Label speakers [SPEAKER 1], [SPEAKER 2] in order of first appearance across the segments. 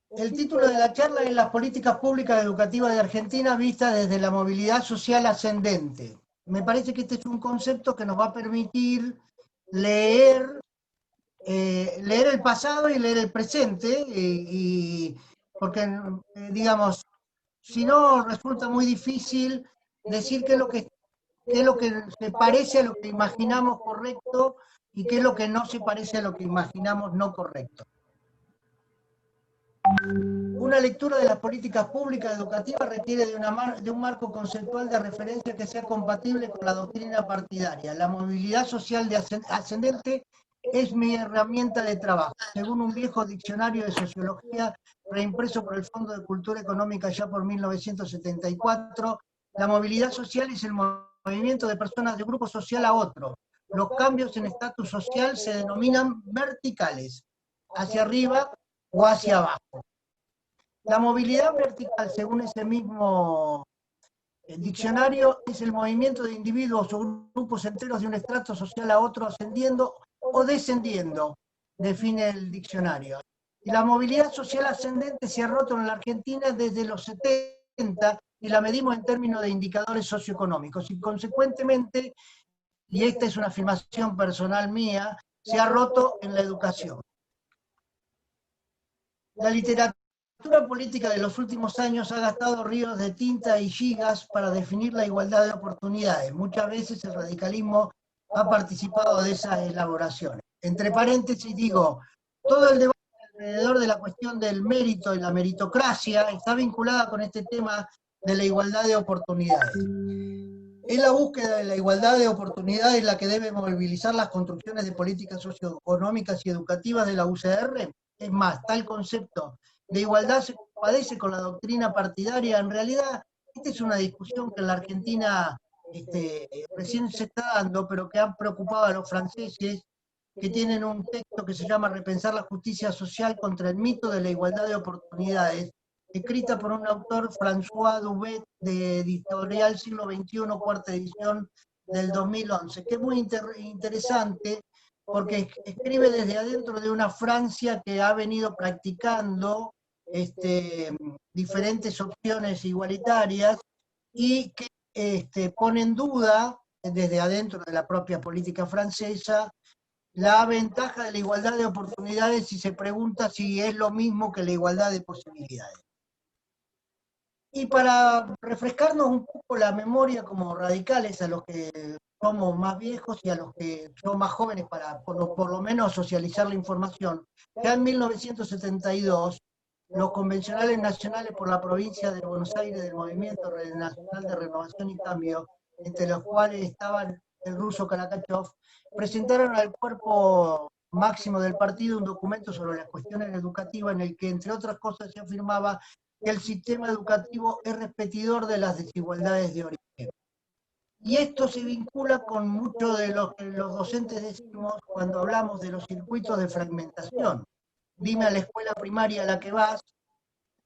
[SPEAKER 1] El título de la charla es Las políticas públicas educativas de Argentina vistas desde la movilidad social ascendente. Me parece que este es un concepto que nos va a permitir leer, leer el pasado y leer el presente, porque, digamos, si no resulta muy difícil decir qué es lo que se parece a lo que imaginamos correcto y qué es lo que no se parece a lo que imaginamos no correcto. Una lectura de las políticas públicas educativas requiere de un marco conceptual de referencia que sea compatible con la doctrina partidaria. La movilidad social ascendente es mi herramienta de trabajo. Según un viejo diccionario de sociología reimpreso por el Fondo de Cultura Económica ya por 1974, la movilidad social es el movimiento de personas de un grupo social a otro. Los cambios en estatus social se denominan verticales, hacia arriba o hacia abajo. La movilidad vertical, según ese mismo diccionario, es el movimiento de individuos o grupos enteros de un estrato social a otro ascendiendo o descendiendo, define el diccionario. Y la movilidad social ascendente se ha roto en la Argentina desde los 70 y la medimos en términos de indicadores socioeconómicos. Y consecuentemente, y esta es una afirmación personal mía, se ha roto en la educación. La literatura política de los últimos años ha gastado ríos de tinta y gigas para definir la igualdad de oportunidades. Muchas veces el radicalismo ha participado de esas elaboraciones. Entre paréntesis digo, todo el debate alrededor de la cuestión del mérito y la meritocracia está vinculada con este tema de la igualdad de oportunidades. Es la búsqueda de la igualdad de oportunidades la que debe movilizar las construcciones de políticas socioeconómicas y educativas de la UCR. Es más, tal concepto de igualdad se padece con la doctrina partidaria. En realidad, esta es una discusión que en la Argentina recién se está dando, pero que han preocupado a los franceses, que tienen un texto que se llama Repensar la justicia social contra el mito de la igualdad de oportunidades, escrita por un autor, François Dubet, de Editorial Siglo XXI, cuarta edición del 2011, que es muy interesante porque escribe desde adentro de una Francia que ha venido practicando diferentes opciones igualitarias y que pone en duda, desde adentro de la propia política francesa, la ventaja de la igualdad de oportunidades si se pregunta si es lo mismo que la igualdad de posibilidades. Y para refrescarnos un poco la memoria como radicales a los que somos más viejos y a los que son más jóvenes para por lo menos socializar la información, ya en 1972 los convencionales nacionales por la provincia de Buenos Aires del Movimiento Nacional de Renovación y Cambio, entre los cuales estaban el ruso Karakachov, presentaron al cuerpo máximo del partido un documento sobre las cuestiones educativas en el que, entre otras cosas, se afirmaba que el sistema educativo es repetidor de las desigualdades de origen. Y esto se vincula con mucho de lo que los docentes decimos cuando hablamos de los circuitos de fragmentación. Dime a la escuela primaria a la que vas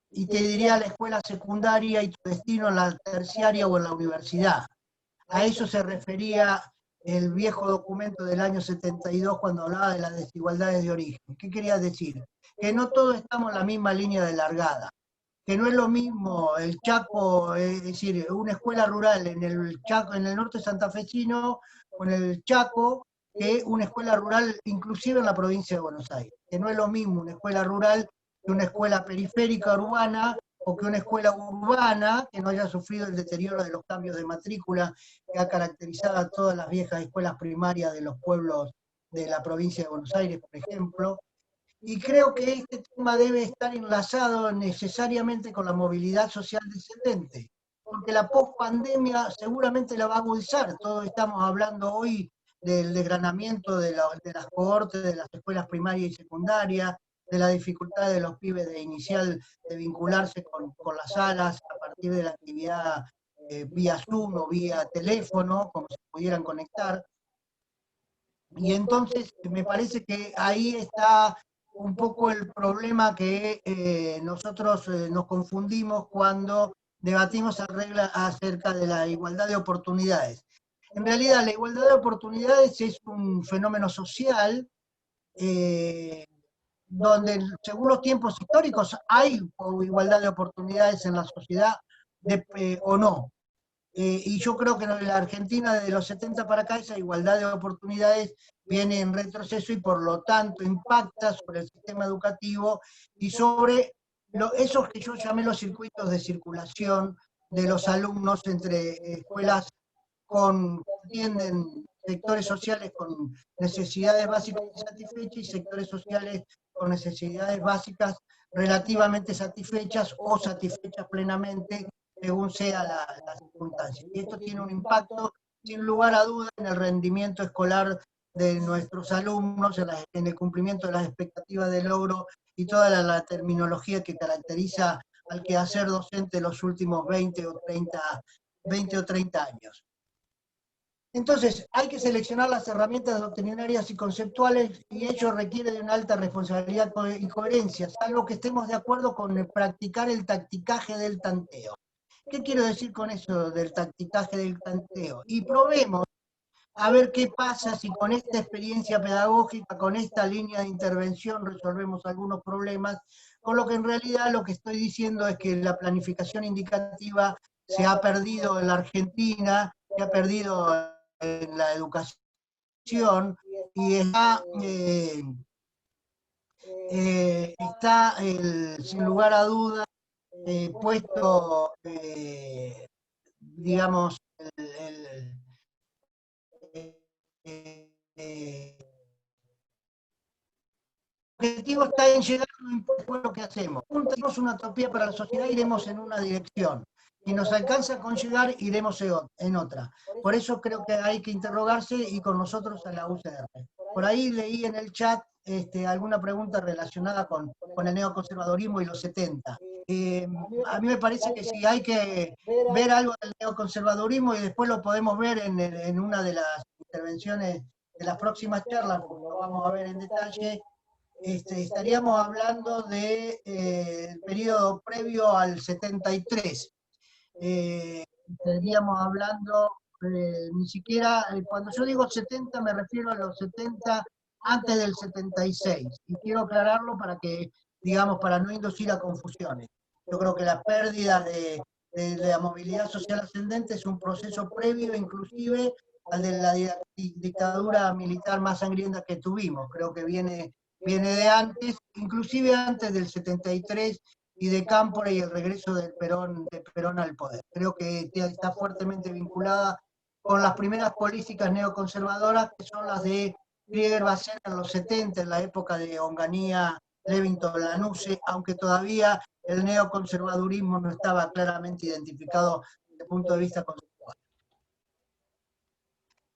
[SPEAKER 1] y te diría a la escuela secundaria y tu destino en la terciaria o en la universidad. A eso se refería el viejo documento del año 72 cuando hablaba de las desigualdades de origen. ¿Qué quería decir? Que no todos estamos en la misma línea de largada, que no es lo mismo el Chaco, es decir, una escuela rural en el Chaco, en el norte santafesino, o en el Chaco, que una escuela rural inclusive en la provincia de Buenos Aires, que no es lo mismo una escuela rural que una escuela periférica urbana, o que una escuela urbana que no haya sufrido el deterioro de los cambios de matrícula que ha caracterizado a todas las viejas escuelas primarias de los pueblos de la provincia de Buenos Aires, por ejemplo. Y creo que este tema debe estar enlazado necesariamente con la movilidad social descendente, porque la pospandemia seguramente la va a agudizar. Todos estamos hablando hoy del desgranamiento de las cohortes de las escuelas primarias y secundarias, de la dificultad de los pibes de inicial de vincularse con las salas a partir de la actividad vía Zoom o vía teléfono, como se pudieran conectar. Y entonces me parece que ahí está un poco el problema que nosotros nos confundimos cuando debatimos acerca de la igualdad de oportunidades. En realidad, la igualdad de oportunidades es un fenómeno social donde según los tiempos históricos hay igualdad de oportunidades en la sociedad o no. Y yo creo que en la Argentina desde los 70 para acá esa igualdad de oportunidades viene en retroceso y por lo tanto impacta sobre el sistema educativo y sobre esos que yo llamé los circuitos de circulación de los alumnos entre escuelas que atienden sectores sociales con necesidades básicas insatisfechas y sectores sociales con necesidades básicas relativamente satisfechas o satisfechas plenamente según sea la circunstancia. Y esto tiene un impacto, sin lugar a dudas, en el rendimiento escolar de nuestros alumnos, en el cumplimiento de las expectativas de logro y toda la terminología que caracteriza al quehacer docente los últimos 20 o 30 años. Entonces, hay que seleccionar las herramientas doctrinarias y conceptuales y ello requiere de una alta responsabilidad y coherencia, salvo que estemos de acuerdo con practicar el tacticaje del tanteo. ¿Qué quiero decir con eso del tacticaje del tanteo? Y probemos a ver qué pasa si con esta experiencia pedagógica, con esta línea de intervención resolvemos algunos problemas, con lo que en realidad lo que estoy diciendo es que la planificación indicativa se ha perdido en la Argentina, se ha perdido en la educación y está sin lugar a dudas puesto, digamos, el objetivo está en llegar, no importa lo que hacemos. Tenemos una utopía para la sociedad, iremos en una dirección. Si nos alcanza con llegar, iremos en otra. Por eso creo que hay que interrogarse y con nosotros a la UCR. Por ahí leí en el chat alguna pregunta relacionada con el neoconservadurismo y los 70. A mí me parece que sí hay que ver algo del neoconservadurismo y después lo podemos ver en una de las intervenciones de las próximas charlas, porque lo vamos a ver en detalle. Estaríamos hablando del periodo previo al 73. Estaríamos hablando, ni siquiera, cuando yo digo 70 me refiero a los 70 antes del 76. Y quiero aclararlo para que, digamos, para no inducir a confusiones. Yo creo que la pérdida de la movilidad social ascendente es un proceso previo, inclusive, al de la dictadura militar más sangrienta que tuvimos. Creo que viene de antes, inclusive antes del 73 y de Cámpora y el regreso de Perón al poder. Creo que está fuertemente vinculada con las primeras políticas neoconservadoras, que son las de Krieger-Bacén en los 70, en la época de Onganía, Levington, Lanusse, aunque todavía el neoconservadurismo no estaba claramente identificado desde el punto de vista conceptual.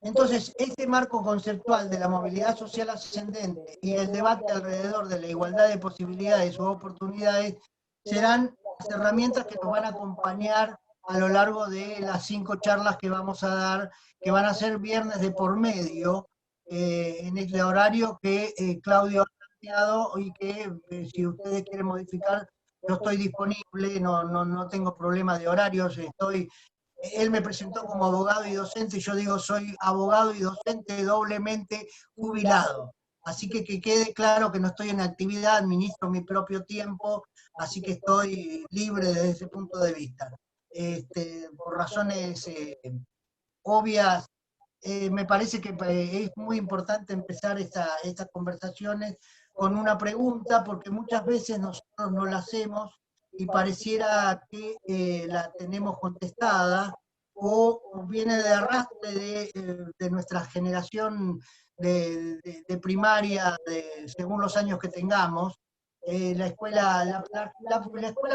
[SPEAKER 1] Entonces, este marco conceptual de la movilidad social ascendente y el debate alrededor de la igualdad de posibilidades o oportunidades serán las herramientas que nos van a acompañar a lo largo de las 5 charlas que vamos a dar, que van a ser viernes de por medio, en el horario que Claudio ha planteado y que si ustedes quieren modificar, yo estoy disponible, no tengo problema de horarios, él me presentó como abogado y docente, y yo digo, soy abogado y docente doblemente jubilado. Así que quede claro que no estoy en actividad, administro mi propio tiempo, así que estoy libre desde ese punto de vista. Por razones obvias, me parece que es muy importante empezar estas conversaciones con una pregunta, porque muchas veces nosotros no la hacemos y pareciera que la tenemos contestada, o viene de arrastre de nuestra generación de primaria, según los años que tengamos. La escuela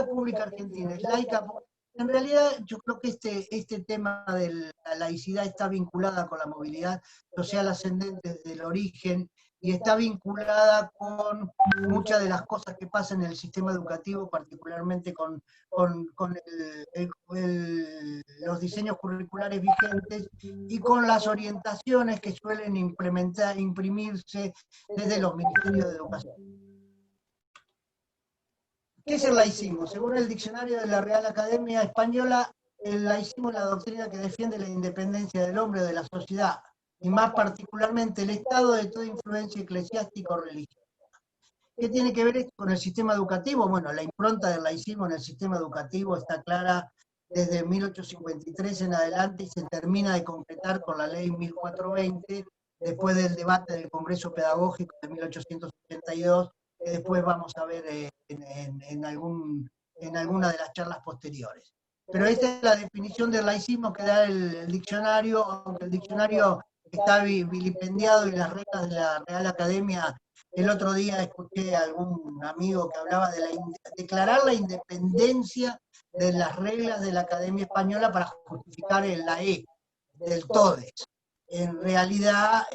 [SPEAKER 1] pública argentina es laica. En realidad, yo creo que este tema de la laicidad está vinculada con la movilidad social ascendente desde el origen y está vinculada con muchas de las cosas que pasan en el sistema educativo, particularmente con los diseños curriculares vigentes y con las orientaciones que suelen imprimirse desde los ministerios de educación. ¿Qué es el laicismo? Según el diccionario de la Real Academia Española, el laicismo es la doctrina que defiende la independencia del hombre o de la sociedad, y más particularmente el Estado de toda influencia eclesiástica o religiosa. ¿Qué tiene que ver esto con el sistema educativo? Bueno, la impronta del laicismo en el sistema educativo está clara desde 1853 en adelante y se termina de concretar con la ley 1420, después del debate del Congreso Pedagógico de 1882, que después vamos a ver en alguna de las charlas posteriores. Pero esta es la definición del laicismo que da el diccionario, aunque el diccionario está vilipendiado y las reglas de la Real Academia. El otro día escuché a algún amigo que hablaba de declarar la independencia de las reglas de la Academia Española para justificar la E del TODES. En realidad,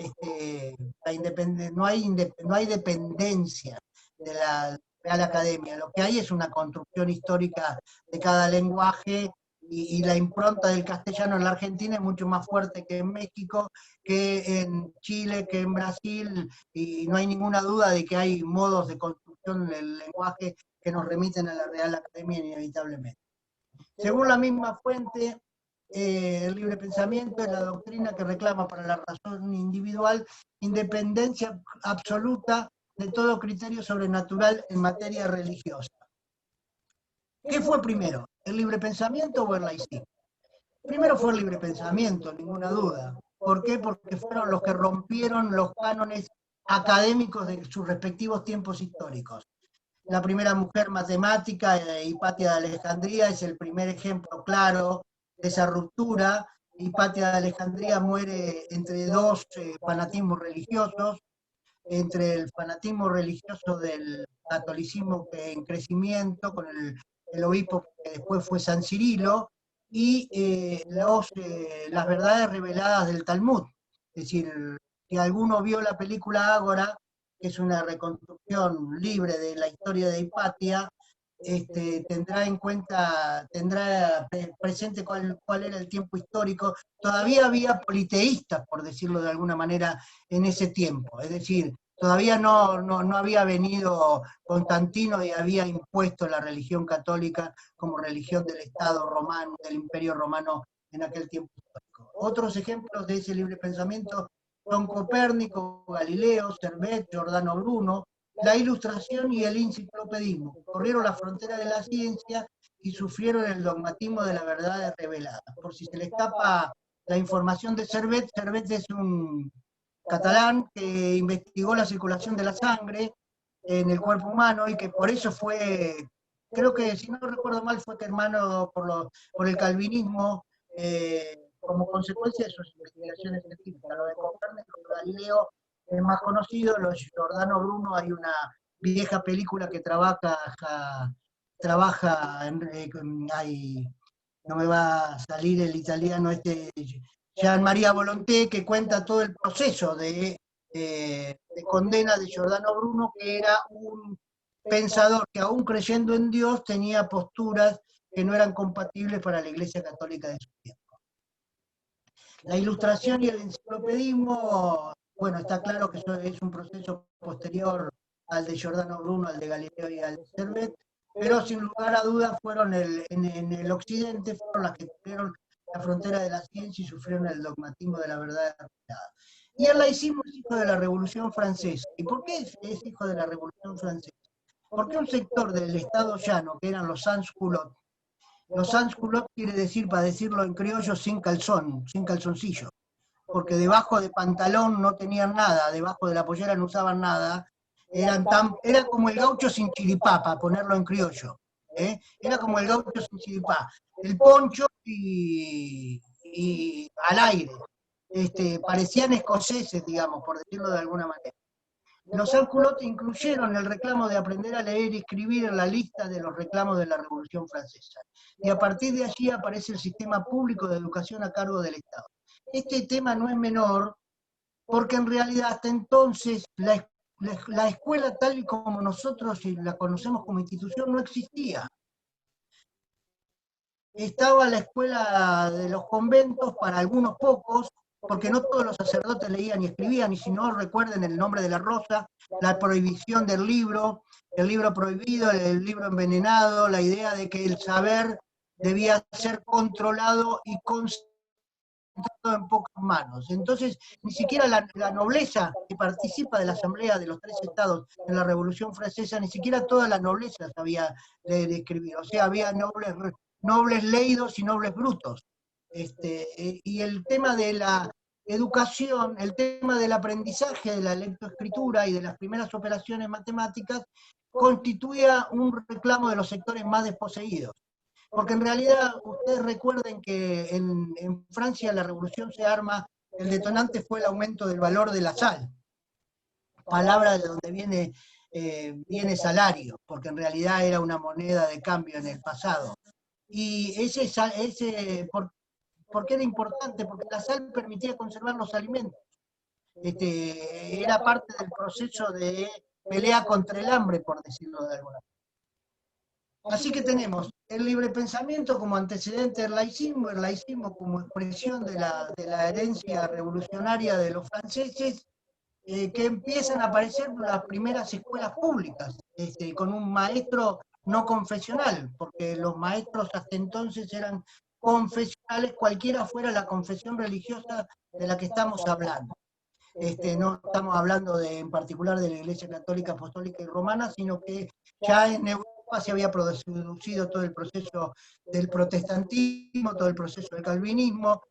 [SPEAKER 1] no hay dependencia de la Real Academia. Lo que hay es una construcción histórica de cada lenguaje y la impronta del castellano en la Argentina es mucho más fuerte que en México, que en Chile, que en Brasil, y no hay ninguna duda de que hay modos de construcción del lenguaje que nos remiten a la Real Academia inevitablemente. Según la misma fuente, el libre pensamiento es la doctrina que reclama para la razón individual independencia absoluta de todo criterio sobrenatural en materia religiosa. ¿Qué fue primero, el libre pensamiento o el laicismo? Primero fue el libre pensamiento, ninguna duda. ¿Por qué? Porque fueron los que rompieron los cánones académicos de sus respectivos tiempos históricos. La primera mujer matemática, Hipatia de Alejandría, es el primer ejemplo claro de esa ruptura. Hipatia de Alejandría muere entre dos fanatismos religiosos, entre el fanatismo religioso del catolicismo en crecimiento, con el obispo que después fue San Cirilo, y las verdades reveladas del Talmud. Es decir, si alguno vio la película Ágora, que es una reconstrucción libre de la historia de Hipatia, tendrá presente cuál era el tiempo histórico. Todavía había politeístas, por decirlo de alguna manera, en ese tiempo. Es decir, todavía no había venido Constantino y había impuesto la religión católica como religión del Estado romano, del Imperio Romano en aquel tiempo histórico. Otros ejemplos de ese libre pensamiento son Copérnico, Galileo, Servet, Giordano Bruno. La Ilustración y el enciclopedismo corrieron la frontera de la ciencia y sufrieron el dogmatismo de la verdad revelada. Por si se le escapa la información de Servet, Servet es un catalán que investigó la circulación de la sangre en el cuerpo humano y que por eso fue, creo que si no recuerdo mal, fue hermano por el calvinismo, como consecuencia de sus investigaciones científicas. Lo de Copérnico y Galileo es más conocido, lo de Giordano Bruno, hay una vieja película que trabaja no me va a salir el italiano Gian Maria Volonté, que cuenta todo el proceso de condena de Giordano Bruno, que era un pensador que aún creyendo en Dios tenía posturas que no eran compatibles para la Iglesia Católica de su tiempo. La Ilustración y el enciclopedismo, bueno, está claro que eso es un proceso posterior al de Giordano Bruno, al de Galileo y al de Servet, pero sin lugar a dudas fueron en el occidente, fueron las que tuvieron la frontera de la ciencia y sufrieron el dogmatismo de la verdad revelada. Y el laicismo es hijo de la Revolución Francesa. ¿Y por qué es hijo de la Revolución Francesa? Porque un sector del Estado llano, que eran los sans-culottes, los sans-culottes quiere decir, para decirlo en criollo, sin calzón, sin calzoncillo, porque debajo de pantalón no tenían nada, debajo de la pollera no usaban nada, era como el gaucho sin chiripá, para ponerlo en criollo, era como el gaucho sin chiripá, el poncho y al aire, parecían escoceses, digamos, por decirlo de alguna manera. Los sans-culottes incluyeron el reclamo de aprender a leer y escribir en la lista de los reclamos de la Revolución Francesa. Y a partir de allí aparece el sistema público de educación a cargo del Estado. Este tema no es menor, porque en realidad hasta entonces la escuela tal y como nosotros la conocemos como institución no existía. Estaba la escuela de los conventos para algunos pocos, porque no todos los sacerdotes leían y escribían, y si no, recuerden el nombre de la rosa, la prohibición del libro, el libro prohibido, el libro envenenado, la idea de que el saber debía ser controlado y concentrado en pocas manos. Entonces, ni siquiera la nobleza que participa de la Asamblea de los Tres Estados en la Revolución Francesa, ni siquiera toda la nobleza sabía leer y escribir. O sea, había nobles leídos y nobles brutos. Y el tema de la educación, el tema del aprendizaje de la lectoescritura y de las primeras operaciones matemáticas, constituía un reclamo de los sectores más desposeídos. Porque en realidad, ustedes recuerden que en Francia la revolución se arma, el detonante fue el aumento del valor de la sal, palabra de donde viene salario, porque en realidad era una moneda de cambio en el pasado. Y ¿por qué era importante? Porque la sal permitía conservar los alimentos. Era parte del proceso de pelea contra el hambre, por decirlo de alguna manera. Así que tenemos el libre pensamiento como antecedente del laicismo, el laicismo como expresión de la herencia revolucionaria de los franceses, que empiezan a aparecer las primeras escuelas públicas, con un maestro no confesional, porque los maestros hasta entonces eran confesionales, cualquiera fuera la confesión religiosa de la que estamos hablando. No estamos hablando en particular de la Iglesia Católica, Apostólica y Romana, sino que ya en Europa se había producido todo el proceso del protestantismo, todo el proceso del calvinismo,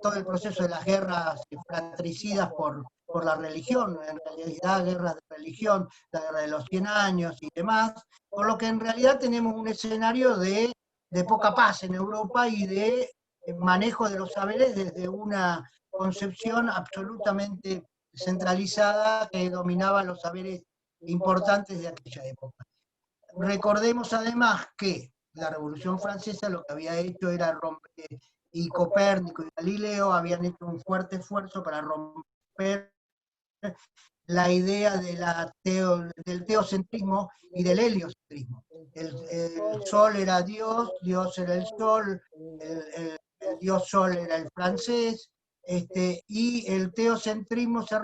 [SPEAKER 1] todo el proceso de las guerras fratricidas por la religión, en realidad guerras de religión, la guerra de los 100 años y demás, por lo que en realidad tenemos un escenario de poca paz en Europa y de manejo de los saberes desde una concepción absolutamente centralizada que dominaba los saberes importantes de aquella época. Recordemos además que la Revolución Francesa lo que había hecho era romper, y Copérnico y Galileo habían hecho un fuerte esfuerzo para romper la idea del teocentrismo y del heliocentrismo. El sol era Dios, Dios era el sol, el Dios sol era el francés, y el teocentrismo se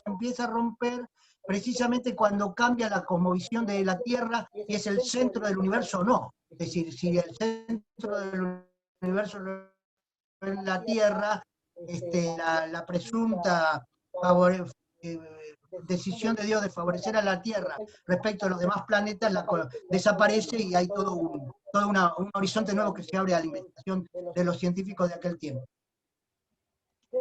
[SPEAKER 1] empieza a romper precisamente cuando cambia la cosmovisión de la Tierra y es el centro del universo o no. Es decir, si el centro del universo es la Tierra, la presunta decisión de Dios de favorecer a la Tierra respecto a los demás planetas desaparece y hay todo un horizonte nuevo que se abre a la investigación de los científicos de aquel tiempo.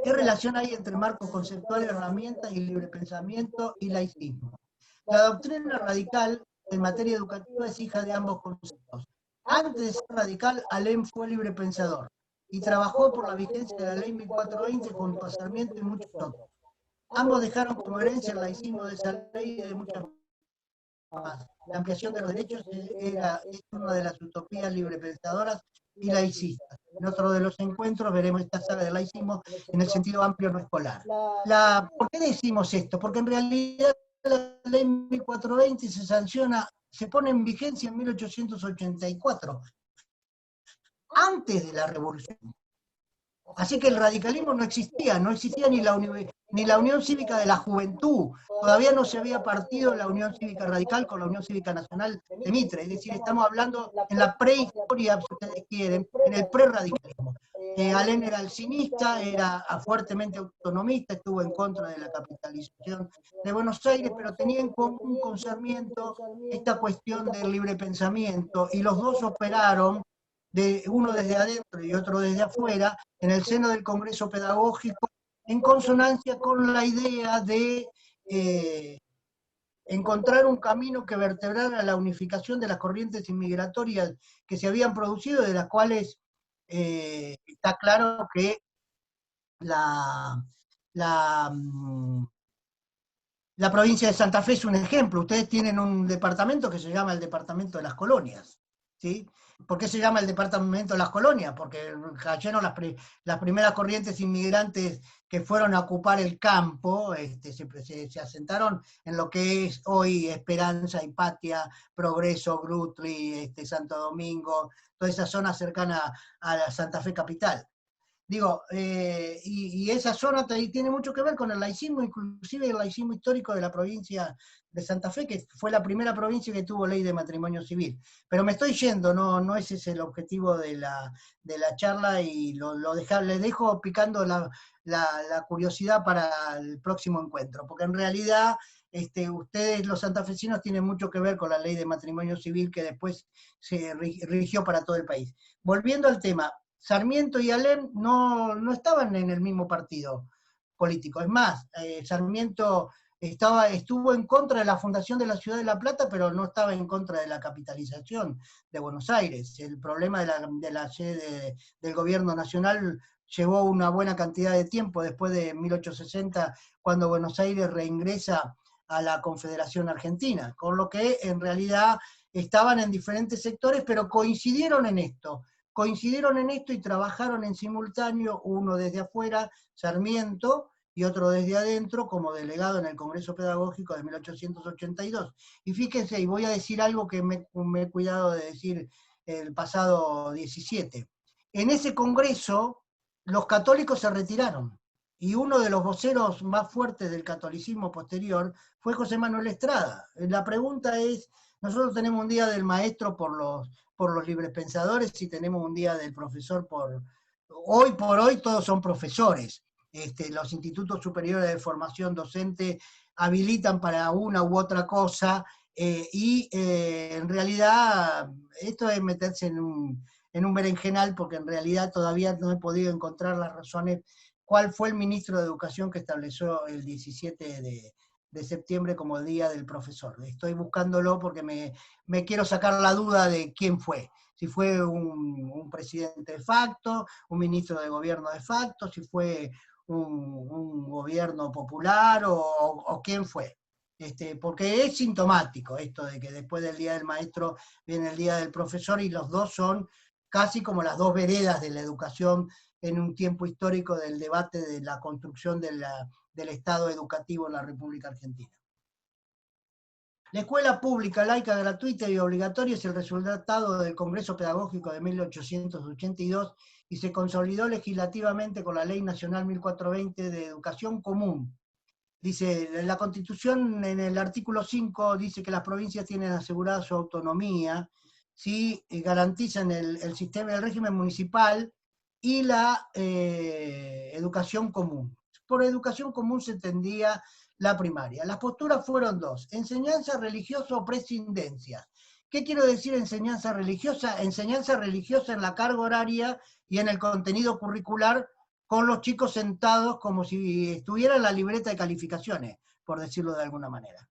[SPEAKER 1] ¿Qué relación hay entre marcos conceptuales, herramientas y libre pensamiento y laicismo? La doctrina radical en materia educativa es hija de ambos conceptos. Antes de ser radical, Alem fue libre pensador y trabajó por la vigencia de la ley 1420 junto a Sarmiento y muchos otros. Ambos dejaron como herencia el laicismo de esa ley y de muchas más. La ampliación de los derechos es una de las utopías librepensadoras y laicistas. En otro de los encuentros veremos esta saga del laicismo en el sentido amplio no escolar. ¿Por qué decimos esto? Porque en realidad la ley 1420 se pone en vigencia en 1884, antes de la revolución. Así que el radicalismo no existía ni la Unión Cívica de la Juventud, todavía no se había partido la Unión Cívica Radical con la Unión Cívica Nacional de Mitre, es decir, estamos hablando en la prehistoria, si ustedes quieren, en el prerradicalismo. Alem era alcinista, era fuertemente autonomista, estuvo en contra de la capitalización de Buenos Aires, pero tenía en común con Sarmiento esta cuestión del libre pensamiento, y los dos operaron, uno desde adentro y otro desde afuera, en el seno del Congreso Pedagógico, en consonancia con la idea de encontrar un camino que vertebrara la unificación de las corrientes inmigratorias que se habían producido, de las cuales está claro que la provincia de Santa Fe es un ejemplo. Ustedes tienen un departamento que se llama el Departamento de las Colonias, ¿sí? ¿Por qué se llama el Departamento de las Colonias? Porque cayeron las primeras corrientes inmigrantes que fueron a ocupar el campo, se asentaron en lo que es hoy Esperanza, Hipatia, Progreso, Grutri, Santo Domingo, toda esa zona cercana a la Santa Fe capital. Digo, y esa zona tiene mucho que ver con el laicismo, inclusive el laicismo histórico de la provincia de Santa Fe, que fue la primera provincia que tuvo ley de matrimonio civil. Pero me estoy yendo, no ese es el objetivo de la charla, y les dejo picando la curiosidad para el próximo encuentro, porque en realidad ustedes los santafesinos tienen mucho que ver con la ley de matrimonio civil que después se rigió para todo el país. Volviendo al tema, Sarmiento y Alem no estaban en el mismo partido político. Es más, Sarmiento estuvo en contra de la fundación de la Ciudad de La Plata, pero no estaba en contra de la capitalización de Buenos Aires. El problema de la sede del gobierno nacional llevó una buena cantidad de tiempo, después de 1860, cuando Buenos Aires reingresa a la Confederación Argentina, con lo que en realidad estaban en diferentes sectores, pero coincidieron en esto y trabajaron en simultáneo, uno desde afuera, Sarmiento, y otro desde adentro, como delegado en el Congreso Pedagógico de 1882. Y fíjense, y voy a decir algo que me he cuidado de decir el pasado 17. En ese Congreso, los católicos se retiraron, y uno de los voceros más fuertes del catolicismo posterior fue José Manuel Estrada. La pregunta es, nosotros tenemos un día del maestro por los librepensadores y tenemos un día del profesor hoy por hoy todos son profesores. Los institutos superiores de formación docente habilitan para una u otra cosa, en realidad esto es meterse en un berenjenal, porque en realidad todavía no he podido encontrar las razones cuál fue el ministro de Educación que estableció el 17 de septiembre como el Día del Profesor. Estoy buscándolo porque me quiero sacar la duda de quién fue. Si fue un presidente de facto, un ministro de gobierno de facto, si fue un gobierno popular o quién fue. Porque es sintomático esto de que después del Día del Maestro viene el Día del Profesor, y los dos son casi como las dos veredas de la educación en un tiempo histórico del debate de la construcción del Estado educativo en la República Argentina. La escuela pública, laica, gratuita y obligatoria es el resultado del Congreso Pedagógico de 1882 y se consolidó legislativamente con la Ley Nacional 1420 de Educación Común. Dice, la Constitución en el artículo 5 dice que las provincias tienen asegurada su autonomía si garantizan el sistema del régimen municipal y la educación común. Por educación común se entendía la primaria. Las posturas fueron dos: enseñanza religiosa o prescindencia. ¿Qué quiero decir enseñanza religiosa? Enseñanza religiosa en la carga horaria y en el contenido curricular, con los chicos sentados como si estuviera en la libreta de calificaciones, por decirlo de alguna manera.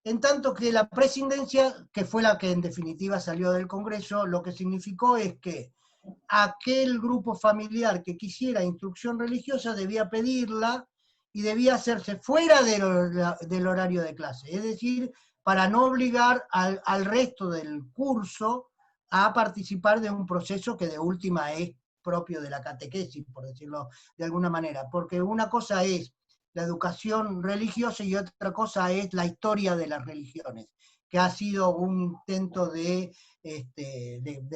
[SPEAKER 1] En tanto que la prescindencia, que fue la que en definitiva salió del Congreso, lo que significó es que aquel grupo familiar que quisiera instrucción religiosa debía pedirla y debía hacerse fuera del horario de clase, es decir, para no obligar al resto del curso a participar de un proceso que de última es propio de la catequesis, por decirlo de alguna manera, porque una cosa es la educación religiosa y otra cosa es la historia de las religiones, que ha sido un intento de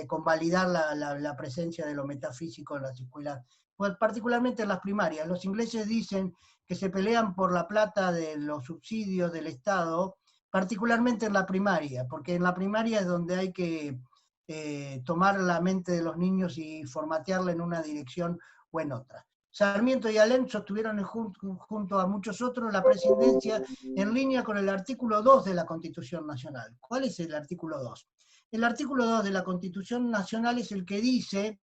[SPEAKER 1] convalidar la presencia de lo metafísico en las escuelas, pues particularmente en las primarias. Los ingleses dicen que se pelean por la plata de los subsidios del Estado, particularmente en la primaria, porque en la primaria es donde hay que tomar la mente de los niños y formatearla en una dirección o en otra. Sarmiento y Alem sostuvieron junto a muchos otros la presidencia en línea con el artículo 2 de la Constitución Nacional. ¿Cuál es el artículo 2? El artículo 2 de la Constitución Nacional es el que dice,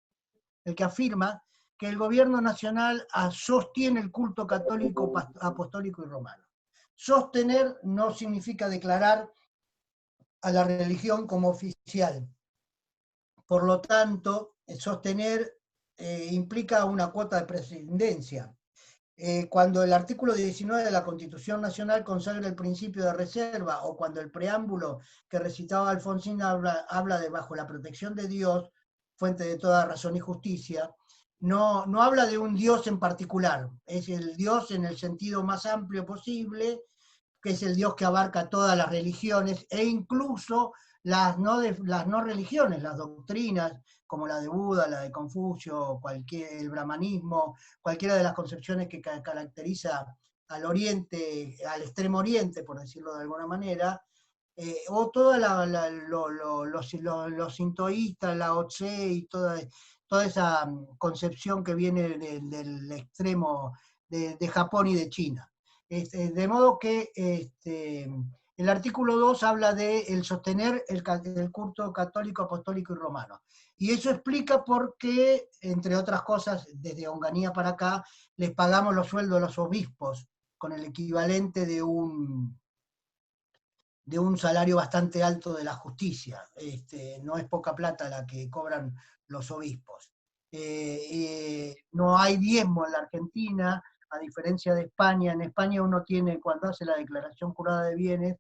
[SPEAKER 1] el que afirma que el gobierno nacional sostiene el culto católico, apostólico y romano. Sostener no significa declarar a la religión como oficial. Por lo tanto, sostener implica una cuota de presidencia. Cuando el artículo 19 de la Constitución Nacional consagra el principio de reserva, o cuando el preámbulo que recitaba Alfonsín habla de bajo la protección de Dios, fuente de toda razón y justicia, no habla de un Dios en particular, es el Dios en el sentido más amplio posible, que es el Dios que abarca todas las religiones e incluso las no religiones, las doctrinas, como la de Buda, la de Confucio, el brahmanismo, cualquiera de las concepciones que caracteriza al Oriente, al Extremo Oriente, por decirlo de alguna manera, o todos los sintoístas, la Tse y toda esa concepción que viene del extremo de Japón y de China. De modo que el artículo 2 habla de el sostener el culto católico, apostólico y romano. Y eso explica por qué, entre otras cosas, desde Onganía para acá, les pagamos los sueldos a los obispos con el equivalente de un salario bastante alto de la justicia. No es poca plata la que cobran los obispos. No hay diezmo en la Argentina, a diferencia de España. En España uno tiene, cuando hace la declaración jurada de bienes,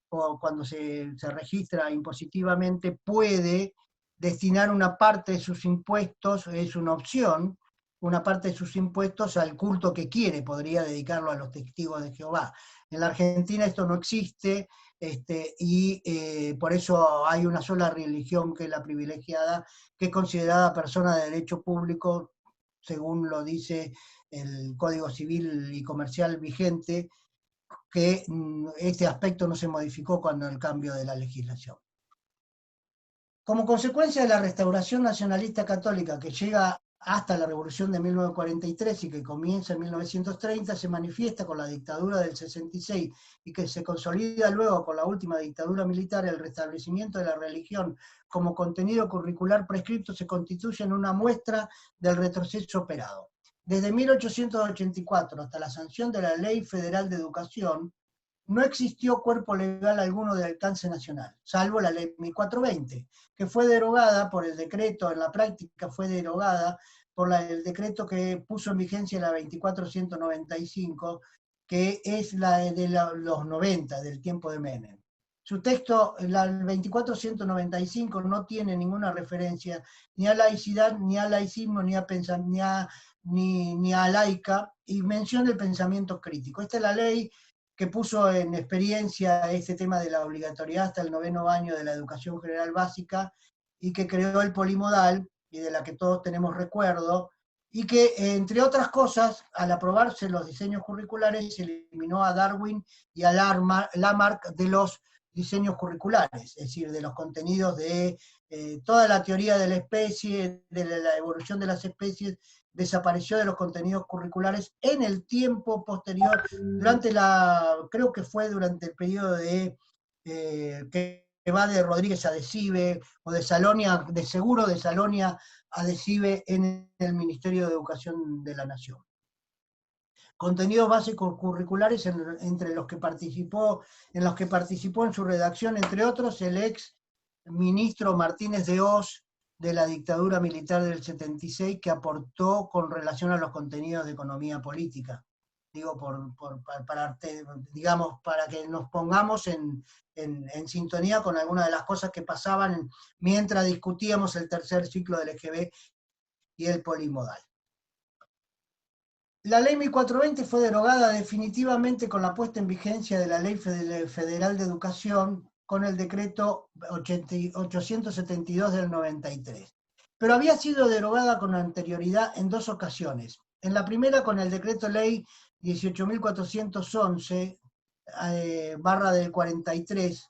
[SPEAKER 1] o cuando se registra impositivamente, puede destinar una parte de sus impuestos, es una opción, una parte de sus impuestos al culto que quiere, podría dedicarlo a los testigos de Jehová. En la Argentina esto no existe, por eso hay una sola religión que es la privilegiada, que es considerada persona de derecho público, según lo dice el Código Civil y Comercial vigente, que este aspecto no se modificó cuando el cambio de la legislación. Como consecuencia de la restauración nacionalista católica que llega hasta la Revolución de 1943 y que comienza en 1930, se manifiesta con la dictadura del 66 y que se consolida luego con la última dictadura militar, el restablecimiento de la religión como contenido curricular prescripto se constituye en una muestra del retroceso operado. Desde 1884 hasta la sanción de la Ley Federal de Educación, no existió cuerpo legal alguno de alcance nacional, salvo la Ley 1420, que fue derogada por el decreto, en la práctica fue derogada por el decreto que puso en vigencia la 2495, que es la de los 90, del tiempo de Menem. Su texto, la 2495, no tiene ninguna referencia ni a laicidad, ni a laicismo, ni a laica, y menciona el pensamiento crítico. Esta es la ley que puso en experiencia este tema de la obligatoriedad hasta el 9º año de la educación general básica y que creó el polimodal y de la que todos tenemos recuerdo, y que, entre otras cosas, al aprobarse los diseños curriculares, se eliminó a Darwin y a Lamarck de los diseños curriculares, es decir, de los contenidos de toda la teoría de la especie, de la evolución de las especies, desapareció de los contenidos curriculares en el tiempo posterior, creo que fue durante el periodo que va de Rodríguez a Decibe, o de Salonia, de seguro de Salonia a Decibe en el Ministerio de Educación de la Nación. Contenidos básicos curriculares en los que participó en su redacción, entre otros, el ex ministro Martínez de Hoz, de la dictadura militar del 76, que aportó con relación a los contenidos de economía política. Digo, para que nos pongamos en sintonía con algunas de las cosas que pasaban mientras discutíamos el tercer ciclo del EGB y el polimodal. La ley 1420 fue derogada definitivamente con la puesta en vigencia de la Ley Federal de Educación, con el decreto 872 del 93. Pero había sido derogada con anterioridad en dos ocasiones. En la primera con el decreto ley 18.411, barra del 43,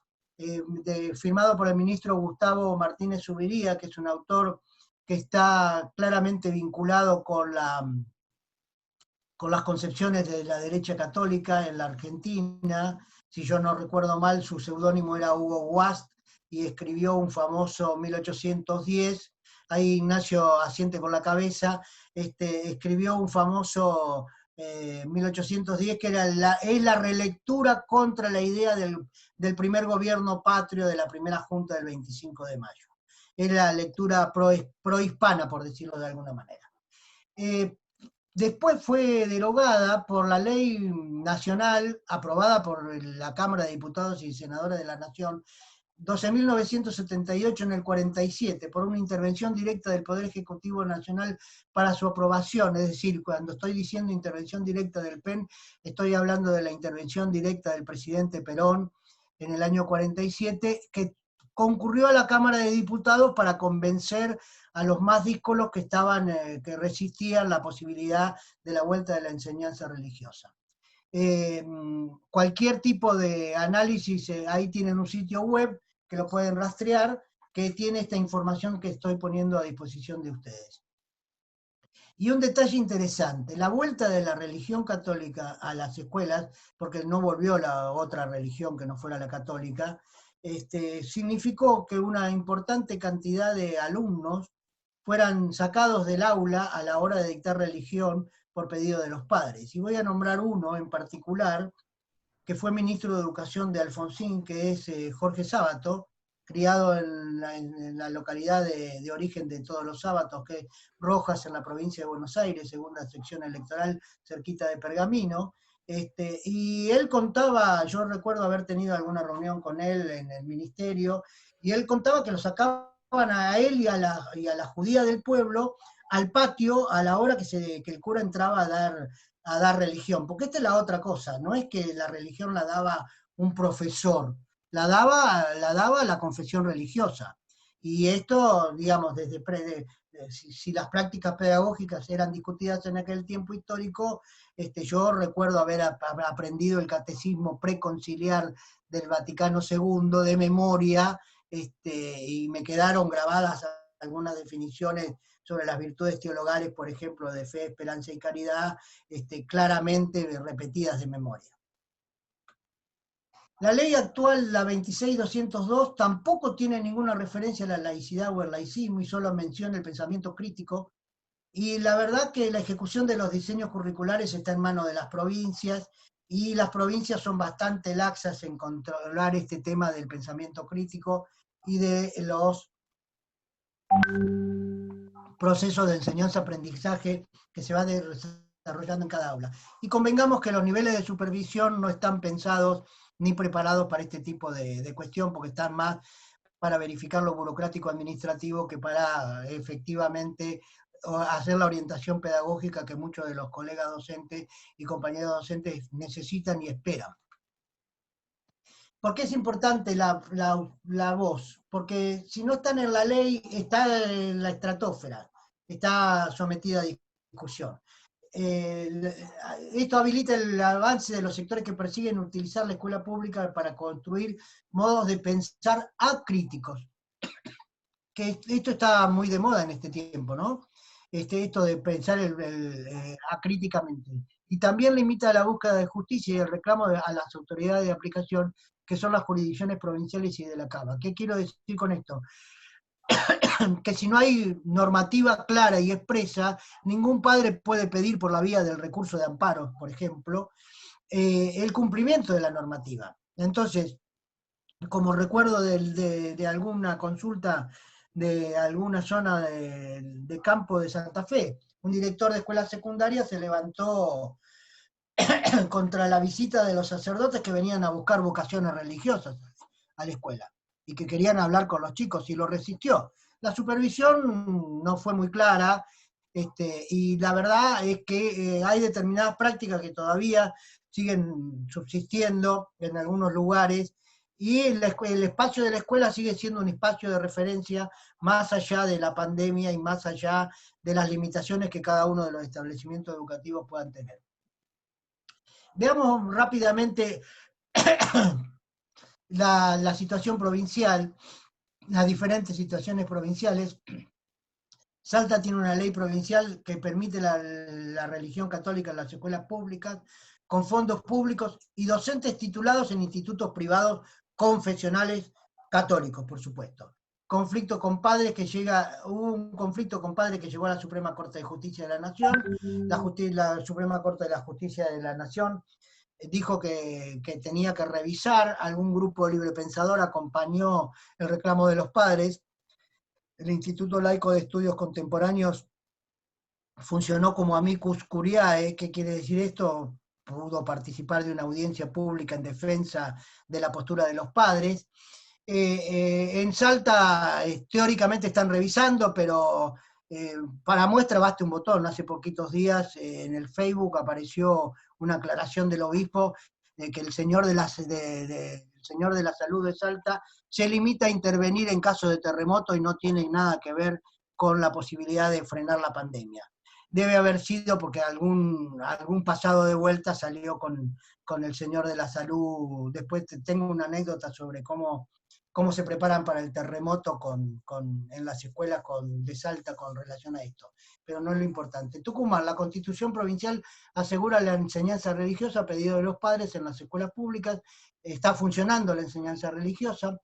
[SPEAKER 1] firmado por el ministro Gustavo Martínez Zubiría, que es un autor que está claramente vinculado con las concepciones de la derecha católica en la Argentina. Si yo no recuerdo mal, su seudónimo era Hugo Guast, y escribió un famoso 1810, ahí Ignacio asiente con la cabeza, escribió un famoso 1810, que es la relectura contra la idea del primer gobierno patrio de la primera junta del 25 de mayo. Era la lectura prohispana, por decirlo de alguna manera. Después fue derogada por la ley nacional aprobada por la Cámara de Diputados y Senadores de la Nación, 12.978 en el 47, por una intervención directa del Poder Ejecutivo Nacional para su aprobación. Es decir, cuando estoy diciendo intervención directa del PEN, estoy hablando de la intervención directa del presidente Perón en el año 47, que concurrió a la Cámara de Diputados para convencer a los más díscolos que que resistían la posibilidad de la vuelta de la enseñanza religiosa. Cualquier tipo de análisis, ahí tienen un sitio web que lo pueden rastrear, que tiene esta información que estoy poniendo a disposición de ustedes. Y un detalle interesante, la vuelta de la religión católica a las escuelas, porque no volvió la otra religión que no fuera la católica, significó que una importante cantidad de alumnos fueran sacados del aula a la hora de dictar religión por pedido de los padres. Y voy a nombrar uno en particular, que fue ministro de Educación de Alfonsín, que es Jorge Sábato, criado en la localidad de origen de todos los sábatos, que es Rojas, en la provincia de Buenos Aires, segunda sección electoral, cerquita de Pergamino. Y él contaba, yo recuerdo haber tenido alguna reunión con él en el ministerio, y él contaba que lo sacaban a él y a la judía del pueblo al patio a la hora que el cura entraba a dar religión, porque esta es la otra cosa, no es que la religión la daba un profesor, la daba la confesión religiosa. Y esto, digamos, si las prácticas pedagógicas eran discutidas en aquel tiempo histórico, yo recuerdo haber aprendido el catecismo preconciliar del Vaticano II de memoria, y me quedaron grabadas algunas definiciones sobre las virtudes teologales, por ejemplo, de fe, esperanza y caridad, claramente repetidas de memoria. La ley actual, la 26.202, tampoco tiene ninguna referencia a la laicidad o el laicismo y solo menciona el pensamiento crítico. Y la verdad que la ejecución de los diseños curriculares está en manos de las provincias, y las provincias son bastante laxas en controlar este tema del pensamiento crítico y de los procesos de enseñanza-aprendizaje que se va desarrollando en cada aula. Y convengamos que los niveles de supervisión no están pensados ni preparados para este tipo de cuestión, porque están más para verificar lo burocrático administrativo que para efectivamente hacer la orientación pedagógica que muchos de los colegas docentes y compañeros docentes necesitan y esperan. ¿Por qué es importante la voz? Porque si no están en la ley, está en la estratosfera, está sometida a discusión. Esto habilita el avance de los sectores que persiguen utilizar la escuela pública para construir modos de pensar acríticos. Que esto está muy de moda en este tiempo, ¿no? Esto de pensar acríticamente. Y también limita la búsqueda de justicia y el reclamo a las autoridades de aplicación, que son las jurisdicciones provinciales y de la Cava. ¿Qué quiero decir con esto? Que si no hay normativa clara y expresa, ningún padre puede pedir por la vía del recurso de amparo, por ejemplo, el cumplimiento de la normativa. Entonces, como recuerdo de alguna consulta de alguna zona de campo de Santa Fe, un director de escuela secundaria se levantó contra la visita de los sacerdotes que venían a buscar vocaciones religiosas a la escuela y que querían hablar con los chicos, y lo resistió. La supervisión no fue muy clara, y la verdad es que hay determinadas prácticas que todavía siguen subsistiendo en algunos lugares, y el espacio de la escuela sigue siendo un espacio de referencia más allá de la pandemia y más allá de las limitaciones que cada uno de los establecimientos educativos puedan tener. Veamos rápidamente la situación provincial, las diferentes situaciones provinciales. Salta tiene una ley provincial que permite la religión católica en las escuelas públicas, con fondos públicos y docentes titulados en institutos privados confesionales católicos, por supuesto. Hubo un conflicto con padres que llegó a la Suprema Corte de Justicia de la Nación. La Suprema Corte de la Justicia de la Nación dijo que tenía que revisar. Algún grupo librepensador acompañó el reclamo de los padres. El Instituto Laico de Estudios Contemporáneos funcionó como amicus curiae. ¿Qué quiere decir esto? Pudo participar de una audiencia pública en defensa de la postura de los padres. En Salta teóricamente están revisando, pero para muestra basta un botón. Hace poquitos días en el Facebook apareció una aclaración del obispo de que el señor de la salud de Salta se limita a intervenir en caso de terremoto y no tiene nada que ver con la posibilidad de frenar la pandemia. Debe haber sido porque algún pasado de vuelta salió con el señor de la salud. Después tengo una anécdota sobre cómo se preparan para el terremoto en las escuelas de Salta con relación a esto. Pero no es lo importante. Tucumán, la Constitución Provincial asegura la enseñanza religiosa a pedido de los padres en las escuelas públicas. Está funcionando la enseñanza religiosa.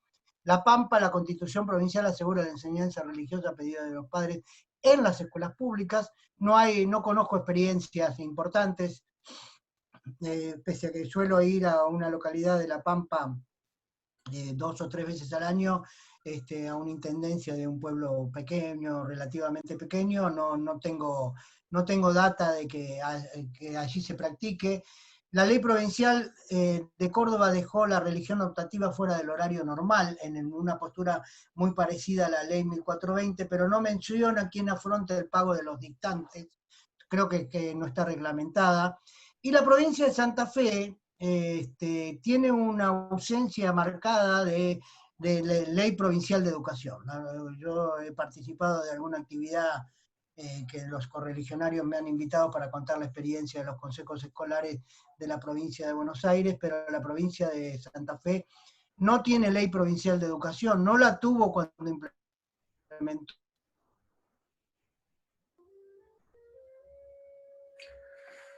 [SPEAKER 1] La Pampa, la Constitución Provincial asegura la enseñanza religiosa a pedido de los padres en las escuelas públicas. No conozco experiencias importantes, pese a que suelo ir a una localidad de La Pampa 2 o 3 veces al año, a una intendencia de un pueblo pequeño, relativamente pequeño, no tengo data de que allí se practique. La ley provincial de Córdoba dejó la religión optativa fuera del horario normal, en una postura muy parecida a la ley 1420, pero no menciona quién afronta el pago de los dictantes. Creo que no está reglamentada. Y la provincia de Santa Fe tiene una ausencia marcada de ley provincial de educación. Yo he participado de alguna actividad que los correligionarios me han invitado para contar la experiencia de los consejos escolares de la provincia de Buenos Aires, pero la provincia de Santa Fe no tiene ley provincial de educación, no la tuvo cuando implementó.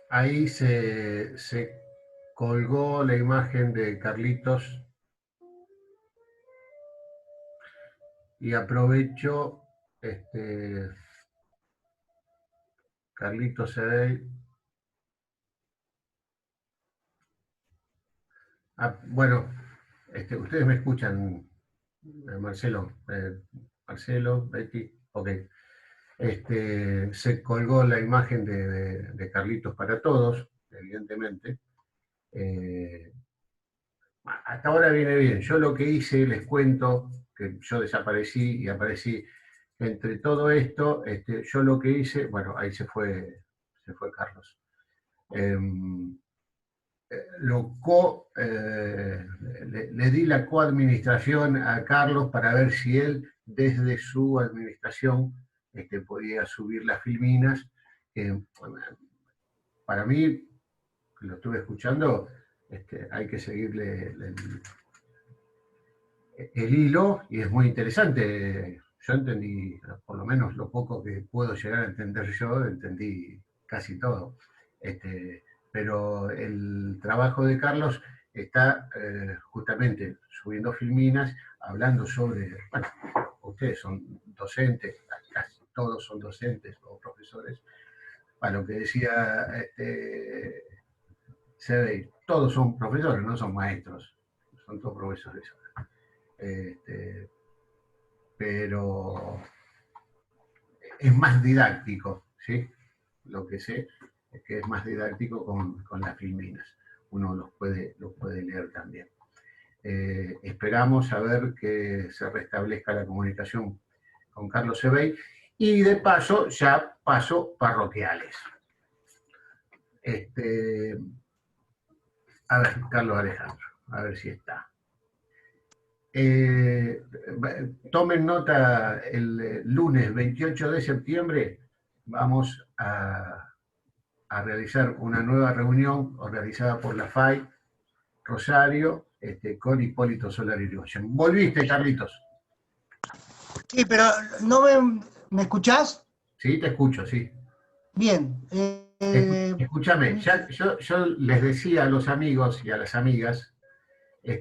[SPEAKER 2] Ahí se colgó la imagen de Carlitos y aprovecho, Carlitos Sedey. Bueno, ustedes me escuchan, Marcelo, Betty, ok. Se colgó la imagen de Carlitos para todos, evidentemente. Hasta ahora viene bien. Yo lo que hice, les cuento, que yo desaparecí y aparecí entre todo esto, yo lo que hice, bueno, ahí se fue Carlos. Le di la coadministración a Carlos para ver si él, desde su administración, podía subir las filminas. Para mí, lo estuve escuchando, hay que seguirle el hilo, y es muy interesante. Yo entendí, por lo menos lo poco que puedo llegar a entender yo, entendí casi todo. Pero el trabajo de Carlos está justamente subiendo filminas, hablando sobre, bueno, ustedes son docentes, casi todos son docentes o profesores, para lo que decía Sebey, todos son profesores, no son maestros, son todos profesores. Pero es más didáctico, ¿sí? Lo que sé es que es más didáctico con las filminas. Uno los puede leer también. Esperamos a ver que se restablezca la comunicación con Carlos Sebey, y de paso, ya paso parroquiales. A ver, Carlos Alejandro, a ver si está. Tomen nota, el lunes 28 de septiembre vamos a realizar una nueva reunión organizada por la FAI Rosario, con Hipólito Solari Irigoyen. ¿Volviste, Carlitos?
[SPEAKER 1] Sí, pero ¿me escuchás?
[SPEAKER 2] Sí, te escucho, sí.
[SPEAKER 1] Bien.
[SPEAKER 2] Escúchame, yo les decía a los amigos y a las amigas que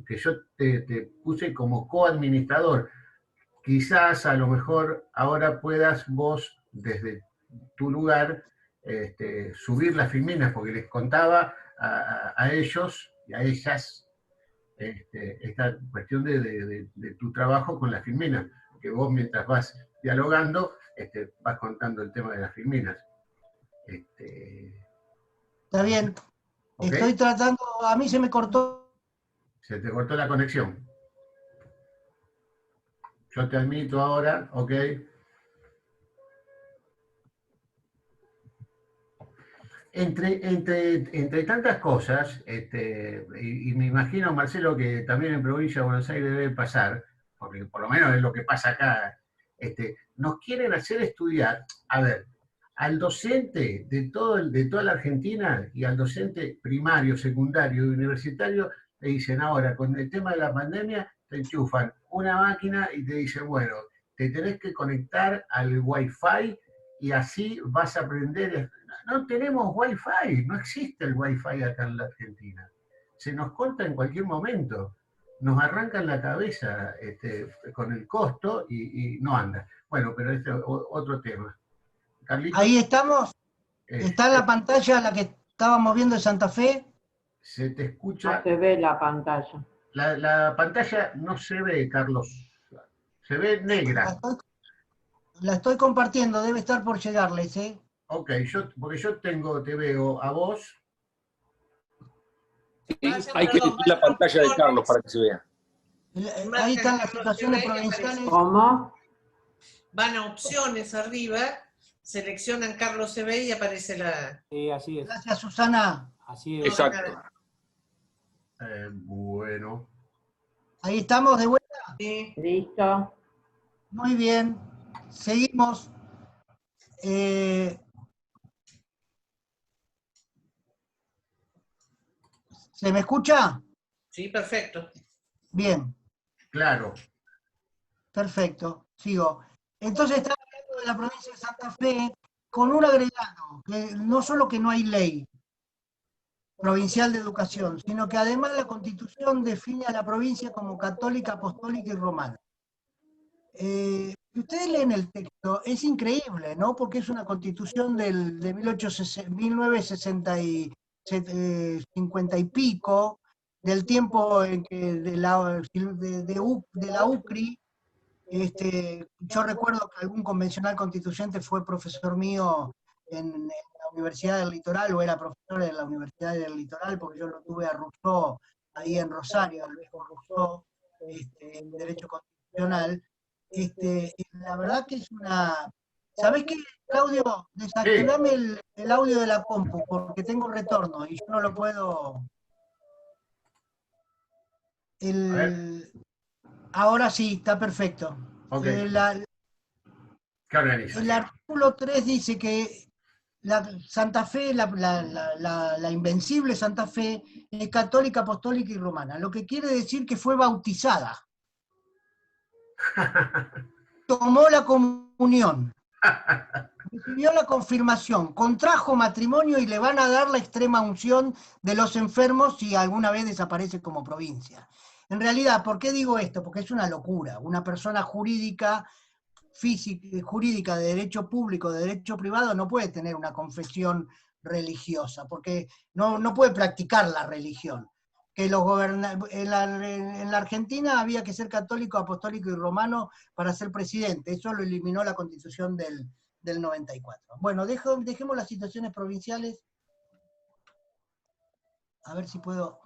[SPEAKER 2] yo te puse como coadministrador. Quizás a lo mejor ahora puedas vos, desde tu lugar, subir las filminas, porque les contaba a ellos y a ellas esta cuestión de tu trabajo con las filminas, que vos, mientras vas dialogando, vas contando el tema de las filminas.
[SPEAKER 1] Está bien.
[SPEAKER 2] ¿Okay?
[SPEAKER 1] Estoy tratando, a mí se me cortó.
[SPEAKER 2] Se te cortó la conexión. Yo te admito ahora, ok. Entre tantas cosas, y me imagino, Marcelo, que también en provincia de Buenos Aires debe pasar, porque por lo menos es lo que pasa acá, nos quieren hacer estudiar, a ver, al docente de toda la Argentina y al docente primario, secundario y universitario, le dicen ahora, con el tema de la pandemia, te enchufan una máquina y te dicen, bueno, te tenés que conectar al Wi-Fi y así vas a aprender. No tenemos Wi-Fi, no existe el Wi-Fi acá en la Argentina. Se nos corta en cualquier momento, nos arrancan la cabeza con el costo y no anda. Bueno, pero este es otro tema. Carlitos,
[SPEAKER 1] Ahí estamos. ¿Está en la pantalla la que estábamos viendo de Santa Fe?
[SPEAKER 2] se te
[SPEAKER 3] No
[SPEAKER 2] escucha.
[SPEAKER 3] se ve la pantalla.
[SPEAKER 2] La pantalla no se ve, Carlos. Se ve negra.
[SPEAKER 1] La estoy compartiendo, debe estar por llegarles, ¿eh?
[SPEAKER 2] Ok, porque yo te veo a vos.
[SPEAKER 4] Sí, hay que elegir la pantalla de Carlos para que se vea.
[SPEAKER 1] Ahí están las situaciones provinciales.
[SPEAKER 3] ¿Cómo?
[SPEAKER 5] Van a opciones arriba, seleccionan Carlos CB y aparece la...
[SPEAKER 6] Sí, así es.
[SPEAKER 1] Gracias, Susana.
[SPEAKER 6] Así es.
[SPEAKER 4] Exacto.
[SPEAKER 2] Bueno.
[SPEAKER 1] Ahí estamos de vuelta.
[SPEAKER 5] Sí.
[SPEAKER 3] Listo.
[SPEAKER 1] Muy bien. Seguimos. ¿Se me escucha?
[SPEAKER 5] Sí, perfecto.
[SPEAKER 1] Bien,
[SPEAKER 2] Claro.
[SPEAKER 1] perfecto. Sigo. Entonces estamos hablando de la provincia de Santa Fe con un agregado, que no solo que no hay ley provincial de educación, sino que además la Constitución define a la provincia como católica, apostólica y romana. Si ustedes leen el texto, es increíble, ¿no? Porque es una constitución de 1950 y pico, del tiempo en que de la UCRI. Yo recuerdo que algún convencional constituyente fue profesor mío en la Universidad del Litoral, o era profesor de la Universidad del Litoral, porque yo lo tuve a Rousseau ahí en Rosario, al viejo Rousseau, en Derecho Constitucional. La verdad que es una... ¿Sabés qué, Claudio? Desactivame el audio de la compu, porque tengo retorno y yo no lo puedo... Ahora sí, está perfecto.
[SPEAKER 2] Okay. ¿Qué organiza?
[SPEAKER 1] El artículo 3 dice que Santa Fe, la invencible Santa Fe, es católica, apostólica y romana, lo que quiere decir que fue bautizada. Tomó la comunión, recibió la confirmación, contrajo matrimonio y le van a dar la extrema unción de los enfermos si alguna vez desaparece como provincia. En realidad, ¿por qué digo esto? Porque es una locura. Una persona jurídica, jurídica de derecho público, de derecho privado, no puede tener una confesión religiosa, porque no puede practicar la religión. Que en la Argentina había que ser católico, apostólico y romano para ser presidente. Eso lo eliminó la Constitución del 94. Bueno, dejemos las situaciones provinciales. A ver si puedo...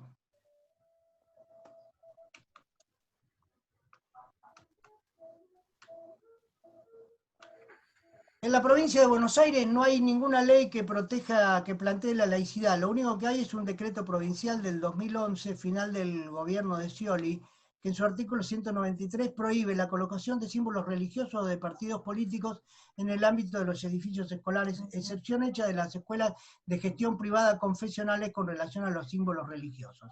[SPEAKER 1] En la provincia de Buenos Aires no hay ninguna ley que proteja, que plantee la laicidad. Lo único que hay es un decreto provincial del 2011, final del gobierno de Scioli, que en su artículo 193 prohíbe la colocación de símbolos religiosos o de partidos políticos en el ámbito de los edificios escolares, excepción hecha de las escuelas de gestión privada confesionales con relación a los símbolos religiosos.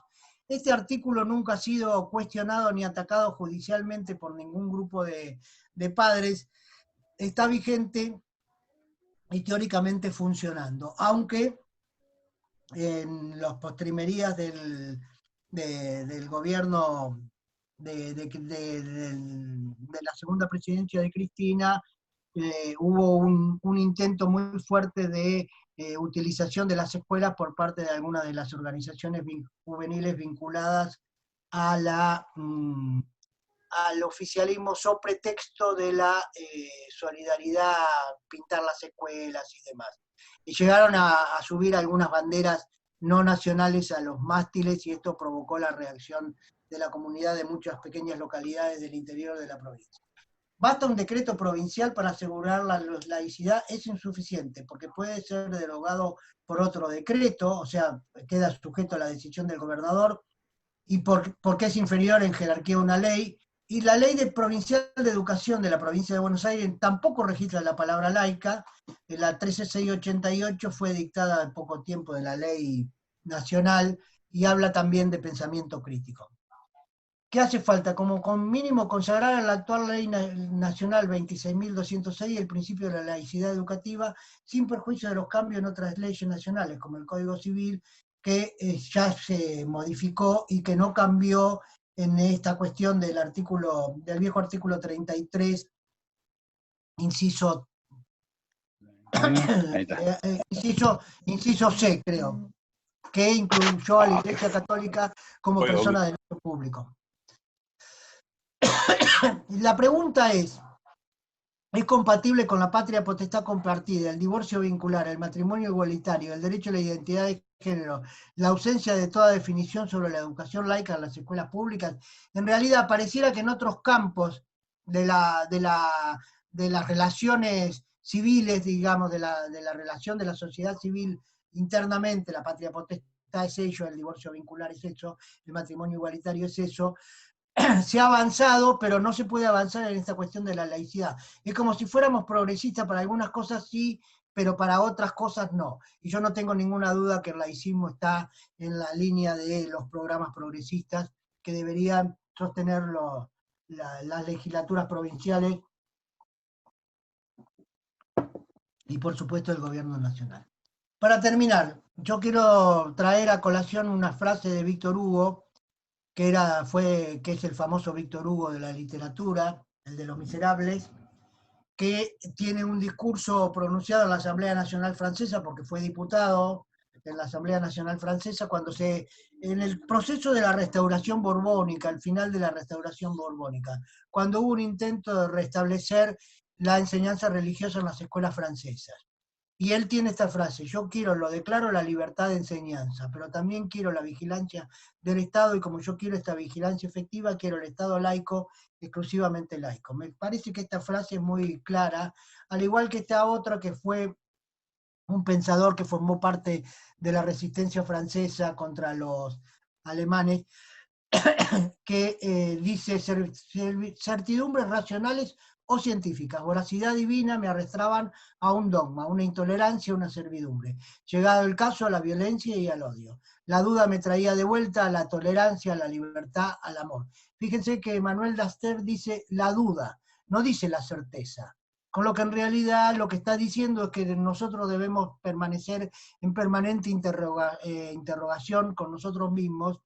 [SPEAKER 1] Este artículo nunca ha sido cuestionado ni atacado judicialmente por ningún grupo de padres. Está vigente y teóricamente funcionando, aunque en las postrimerías del gobierno de la segunda presidencia de Cristina, hubo un intento muy fuerte de utilización de las escuelas por parte de algunas de las organizaciones juveniles vinculadas al oficialismo, so pretexto de la solidaridad, pintar las escuelas y demás. Y llegaron a subir algunas banderas no nacionales a los mástiles y esto provocó la reacción de la comunidad de muchas pequeñas localidades del interior de la provincia. Basta un decreto provincial para asegurar la laicidad, es insuficiente, porque puede ser derogado por otro decreto, o sea, queda sujeto a la decisión del gobernador, y porque es inferior en jerarquía a una ley, y la ley provincial de educación de la provincia de Buenos Aires tampoco registra la palabra laica, la 13688 fue dictada en poco tiempo de la ley nacional, y habla también de pensamiento crítico. ¿Qué hace falta? Como con mínimo consagrar en la actual ley nacional 26.206 el principio de la laicidad educativa, sin perjuicio de los cambios en otras leyes nacionales, como el Código Civil, que ya se modificó y que no cambió en esta cuestión del viejo artículo 33, inciso C, creo, que incluyó a la Iglesia Católica como persona de derecho público. La pregunta ¿es compatible con la patria potestad compartida, el divorcio vincular, el matrimonio igualitario, el derecho a la identidad de género, la ausencia de toda definición sobre la educación laica en las escuelas públicas? En realidad pareciera que en otros campos de las relaciones civiles, digamos, de la relación de la sociedad civil internamente, la patria potestad es eso, el divorcio vincular es eso, el matrimonio igualitario es eso, se ha avanzado, pero no se puede avanzar en esta cuestión de la laicidad. Es como si fuéramos progresistas para algunas cosas sí, pero para otras cosas no. Y yo no tengo ninguna duda que el laicismo está en la línea de los programas progresistas que deberían sostener las legislaturas provinciales y por supuesto el gobierno nacional. Para terminar, yo quiero traer a colación una frase de Víctor Hugo, que es el famoso Víctor Hugo de la literatura, el de Los Miserables, que tiene un discurso pronunciado en la Asamblea Nacional Francesa, porque fue diputado en la Asamblea Nacional Francesa, en el proceso de la restauración borbónica, al final de la restauración borbónica, cuando hubo un intento de restablecer la enseñanza religiosa en las escuelas francesas. Y él tiene esta frase: yo declaro la libertad de enseñanza, pero también quiero la vigilancia del Estado, y como yo quiero esta vigilancia efectiva, quiero el Estado laico, exclusivamente laico. Me parece que esta frase es muy clara, al igual que esta otra que fue un pensador que formó parte de la resistencia francesa contra los alemanes, que dice: certidumbres racionales o científicas, voracidad divina me arrastraban a un dogma, a una intolerancia, a una servidumbre. Llegado el caso, a la violencia y al odio. La duda me traía de vuelta a la tolerancia, a la libertad, al amor. Fíjense que Manuel Daster dice la duda, no dice la certeza. Con lo que en realidad lo que está diciendo es que nosotros debemos permanecer en permanente interrogación con nosotros mismos.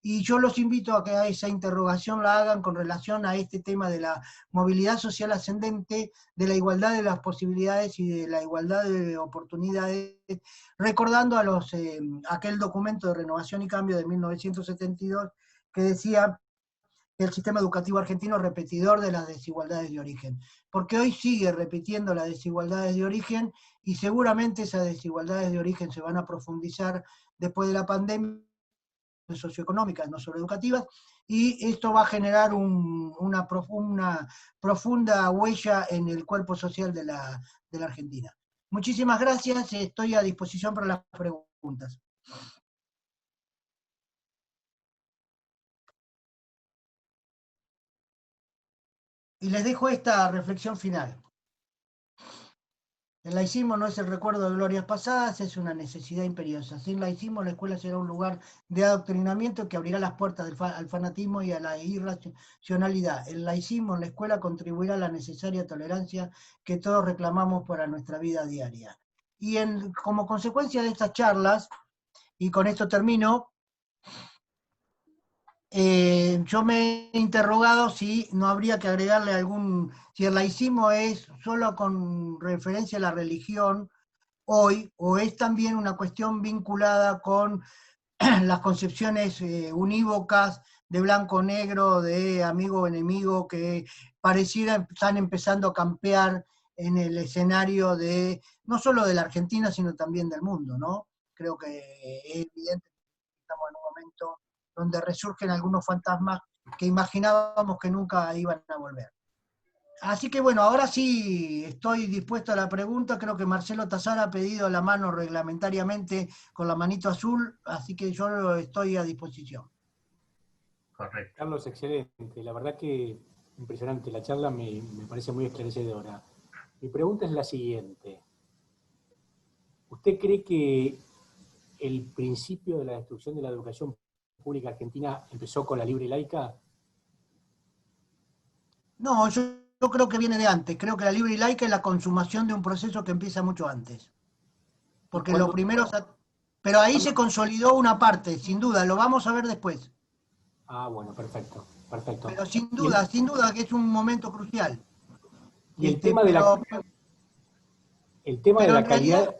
[SPEAKER 1] Y yo los invito a que esa interrogación la hagan con relación a este tema de la movilidad social ascendente, de la igualdad de las posibilidades y de la igualdad de oportunidades, recordando aquel documento de Renovación y Cambio de 1972 que decía que el sistema educativo argentino es repetidor de las desigualdades de origen, porque hoy sigue repitiendo las desigualdades de origen, y seguramente esas desigualdades de origen se van a profundizar después de la pandemia, socioeconómicas, no solo educativas, y esto va a generar una profunda huella en el cuerpo social de la Argentina. Muchísimas gracias, estoy a disposición para las preguntas. Y les dejo esta reflexión final. El laicismo no es el recuerdo de glorias pasadas, es una necesidad imperiosa. Sin laicismo, la escuela será un lugar de adoctrinamiento que abrirá las puertas al fanatismo y a la irracionalidad. El laicismo en la escuela contribuirá a la necesaria tolerancia que todos reclamamos para nuestra vida diaria. Y como consecuencia de estas charlas, y con esto termino, yo me he interrogado si no habría que agregarle si el laicismo es solo con referencia a la religión hoy, o es también una cuestión vinculada con las concepciones unívocas de blanco-negro, de amigo-enemigo, que pareciera están empezando a campear en el escenario no solo de la Argentina, sino también del mundo, ¿no? Creo que es evidente que estamos en un momento donde resurgen algunos fantasmas que imaginábamos que nunca iban a volver. Así que bueno, ahora sí estoy dispuesto a la pregunta. Creo que Marcelo Tazara ha pedido la mano reglamentariamente con la manito azul, así que yo estoy a disposición.
[SPEAKER 2] Correcto.
[SPEAKER 6] Carlos, excelente. La verdad que impresionante. La charla me parece muy esclarecedora. Mi pregunta es la siguiente. ¿Usted cree que el principio de la destrucción de la educación pública argentina empezó con la libre y laica?
[SPEAKER 1] No, yo creo que viene de antes. Creo que la libre y laica es la consumación de un proceso que empieza mucho antes. Porque lo primero... Pero ahí se consolidó una parte, sin duda, lo vamos a ver después.
[SPEAKER 6] Ah, bueno, perfecto, perfecto.
[SPEAKER 1] Pero sin duda que es un momento crucial.
[SPEAKER 6] Y el tema de la calidad,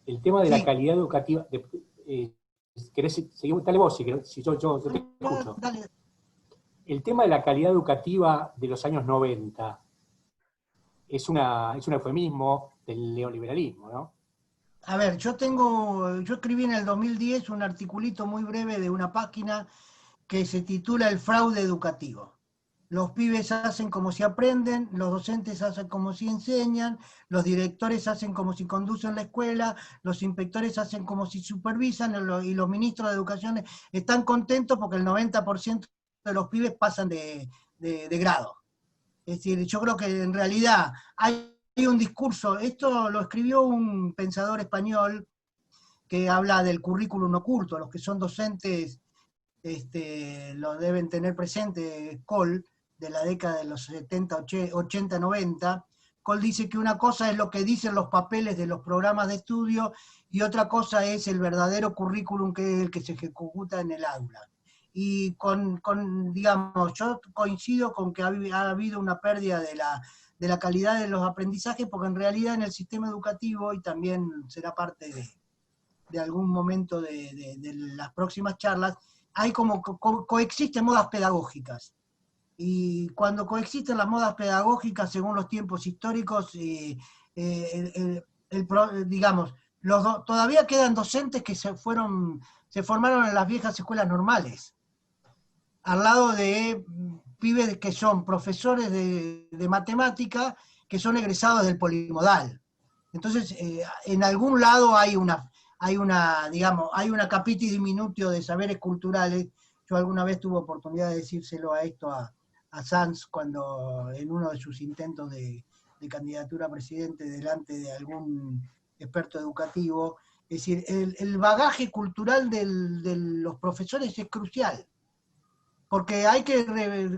[SPEAKER 6] el tema de la calidad educativa, ¿querés seguir? Dale vos, si yo te escucho.
[SPEAKER 1] Dale.
[SPEAKER 6] El tema de la calidad educativa de los años 90 es un eufemismo del neoliberalismo, ¿no?
[SPEAKER 1] A ver, yo escribí en el 2010 un articulito muy breve de una página que se titula El fraude educativo. Los pibes hacen como si aprenden, los docentes hacen como si enseñan, los directores hacen como si conducen la escuela, los inspectores hacen como si supervisan y los ministros de educación están contentos porque el 90% de los pibes pasan de grado. Es decir, yo creo que en realidad hay un discurso, esto lo escribió un pensador español que habla del currículum oculto, los que son docentes lo deben tener presente, Kohl, de la década de los 70, 80, 90. Kohl dice que una cosa es lo que dicen los papeles de los programas de estudio y otra cosa es el verdadero currículum, que es el que se ejecuta en el aula. Y digamos, yo coincido con que ha habido una pérdida de la calidad de los aprendizajes, porque en realidad en el sistema educativo, y también será parte de algún momento de las próximas charlas, hay como coexisten modas pedagógicas. Y cuando coexisten las modas pedagógicas según los tiempos históricos, digamos, todavía quedan docentes que se formaron en las viejas escuelas normales, al lado de pibes que son profesores de matemática, que son egresados del polimodal. Entonces, en algún lado hay una capitis diminutio de saberes culturales. Yo alguna vez tuve oportunidad de decírselo a Sanz cuando en uno de sus intentos de candidatura a presidente delante de algún experto educativo. Es decir, el bagaje cultural de los profesores es crucial, porque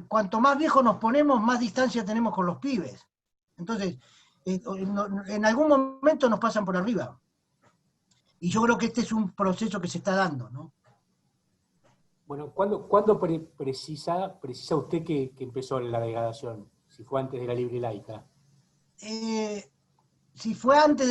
[SPEAKER 1] cuanto más viejos nos ponemos, más distancia tenemos con los pibes. Entonces, en algún momento nos pasan por arriba. Y yo creo que este es un proceso que se está dando, ¿no?
[SPEAKER 6] Bueno, ¿cuándo precisa usted que empezó la degradación? Si fue antes de la libre y laica.
[SPEAKER 1] Si fue antes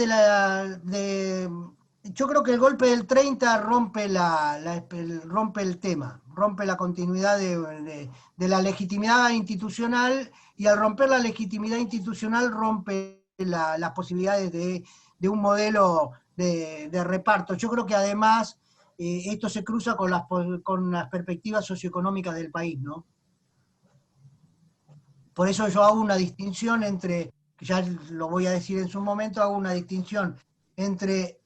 [SPEAKER 1] yo creo que el golpe del 30 rompe el tema, rompe la continuidad de la legitimidad institucional, y al romper la legitimidad institucional rompe las posibilidades de un modelo de reparto. Yo creo que además esto se cruza con las perspectivas socioeconómicas del país, ¿no? Por eso yo hago una distinción entre, ya lo voy a decir en su momento, hago una distinción entre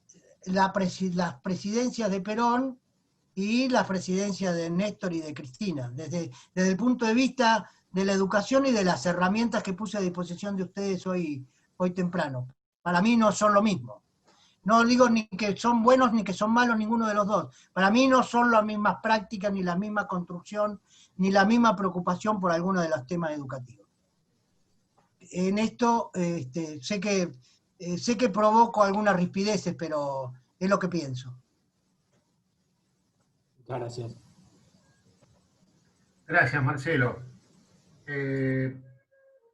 [SPEAKER 1] las presidencias de Perón y las presidencias de Néstor y de Cristina, desde el punto de vista de la educación y de las herramientas que puse a disposición de ustedes hoy temprano. Para mí no son lo mismo. No digo ni que son buenos ni que son malos ninguno de los dos. Para mí no son las mismas prácticas, ni la misma construcción, ni la misma preocupación por alguno de los temas educativos. En esto sé que provoco algunas rispideces, pero es lo que pienso.
[SPEAKER 6] Muchas gracias.
[SPEAKER 2] Gracias, Marcelo.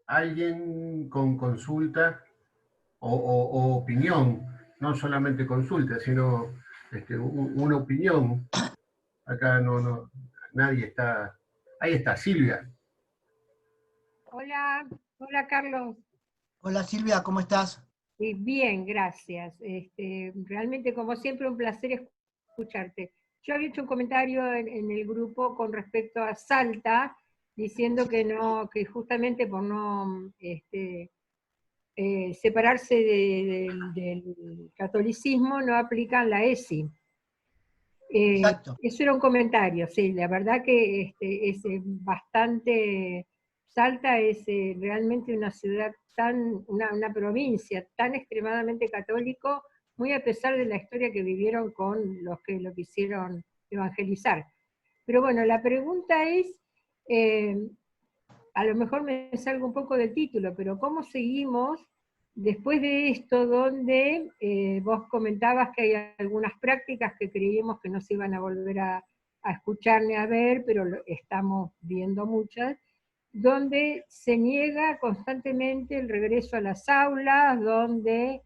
[SPEAKER 2] ¿Alguien con consulta o opinión? No solamente consulta, sino una opinión. Acá nadie está. Ahí está, Silvia.
[SPEAKER 7] Hola Carlos.
[SPEAKER 1] Hola Silvia, ¿cómo estás?
[SPEAKER 7] Bien, gracias. Realmente, como siempre, un placer escucharte. Yo había hecho un comentario en el grupo con respecto a Salta, diciendo que no, que justamente por no separarse del catolicismo no aplican la ESI.
[SPEAKER 1] Exacto.
[SPEAKER 7] Eso era un comentario, sí, la verdad que es bastante, Salta es realmente una ciudad una provincia tan extremadamente católico, muy a pesar de la historia que vivieron con los que lo quisieron evangelizar. Pero bueno, la pregunta es, a lo mejor me salgo un poco del título, pero ¿cómo seguimos después de esto donde vos comentabas que hay algunas prácticas que creíamos que no se iban a volver a escuchar ni a ver, pero estamos viendo muchas, donde se niega constantemente el regreso a las aulas, donde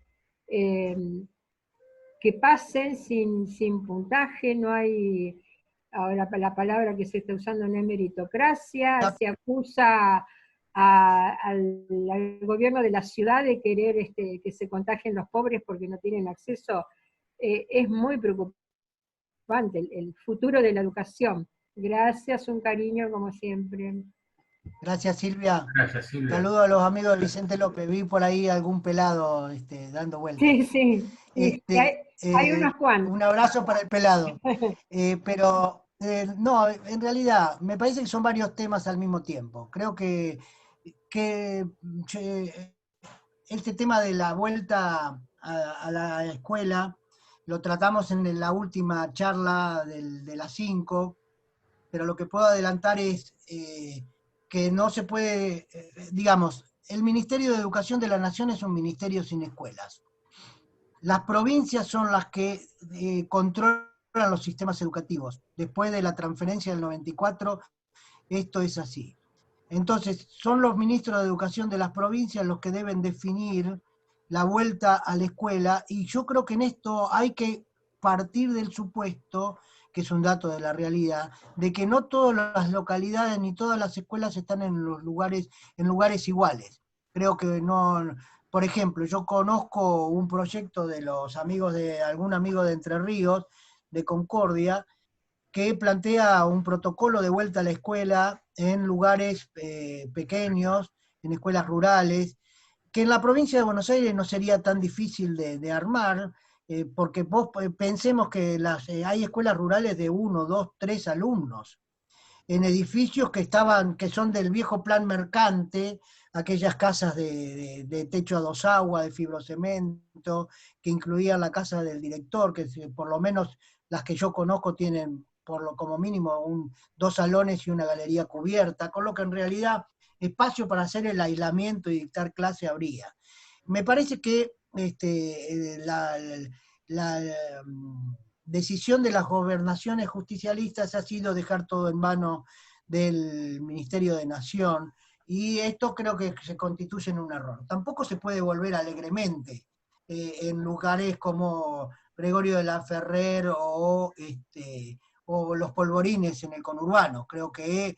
[SPEAKER 7] que pasen sin puntaje, no hay, ahora la palabra que se está usando no es meritocracia, se acusa al gobierno de la ciudad de querer que se contagien los pobres porque no tienen acceso. Es muy preocupante el futuro de la educación. Gracias, un cariño como siempre.
[SPEAKER 1] Gracias, Silvia.
[SPEAKER 2] Gracias, Silvia.
[SPEAKER 1] Saludos a los amigos de Vicente López. Vi por ahí algún pelado dando vueltas.
[SPEAKER 7] Sí, sí. Hay unos cuantos.
[SPEAKER 1] Un abrazo para el pelado. Pero no, en realidad me parece que son varios temas al mismo tiempo. Creo que este tema de la vuelta a la escuela lo tratamos en la última charla de las 5, pero lo que puedo adelantar es que no se puede, digamos, el Ministerio de Educación de la Nación es un ministerio sin escuelas. Las provincias son las que controlan los sistemas educativos. Después de la transferencia del 94, esto es así. Entonces, son los ministros de Educación de las provincias los que deben definir la vuelta a la escuela, y yo creo que en esto hay que partir del supuesto, que es un dato de la realidad, de que no todas las localidades ni todas las escuelas están en lugares iguales. Creo que no. Por ejemplo, yo conozco un proyecto de los amigos de algún amigo de Entre Ríos, de Concordia, que plantea un protocolo de vuelta a la escuela en lugares pequeños, en escuelas rurales, que en la provincia de Buenos Aires no sería tan difícil de armar, porque vos pensemos que hay escuelas rurales de 1, 2, 3 alumnos, en edificios que son del viejo plan mercante, aquellas casas de techo a 2 aguas, de fibrocemento, que incluían la casa del director, que por lo menos las que yo conozco tienen como mínimo 2 salones y una galería cubierta, con lo que en realidad espacio para hacer el aislamiento y dictar clase habría. Me parece que la decisión de las gobernaciones justicialistas ha sido dejar todo en manos del Ministerio de Nación, y esto creo que se constituye en un error. Tampoco se puede volver alegremente en lugares como Gregorio de la Ferrer o los Polvorines en el conurbano. Creo que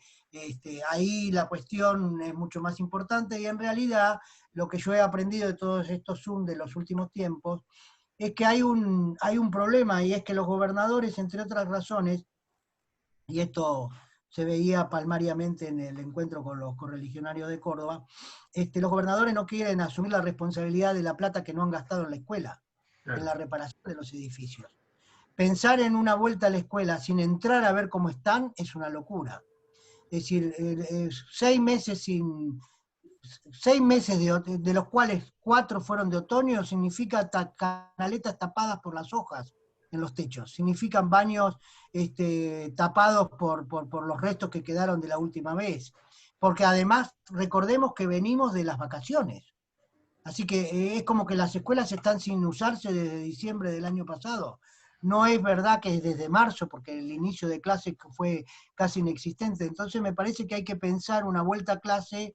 [SPEAKER 1] ahí la cuestión es mucho más importante, y en realidad lo que yo he aprendido de todos estos Zoom de los últimos tiempos es que hay un problema, y es que los gobernadores, entre otras razones, y esto se veía palmariamente en el encuentro con los correligionarios de Córdoba, los gobernadores no quieren asumir la responsabilidad de la plata que no han gastado en la escuela, en la reparación de los edificios. Pensar en una vuelta a la escuela sin entrar a ver cómo están es una locura. Es decir, 6 meses de los cuales 4 fueron de otoño, significa canaletas tapadas por las hojas en los techos, significan baños tapados por los restos que quedaron de la última vez, porque además recordemos que venimos de las vacaciones, así que es como que las escuelas están sin usarse desde diciembre del año pasado. No es verdad que es desde marzo, porque el inicio de clase fue casi inexistente. Entonces me parece que hay que pensar una vuelta a clase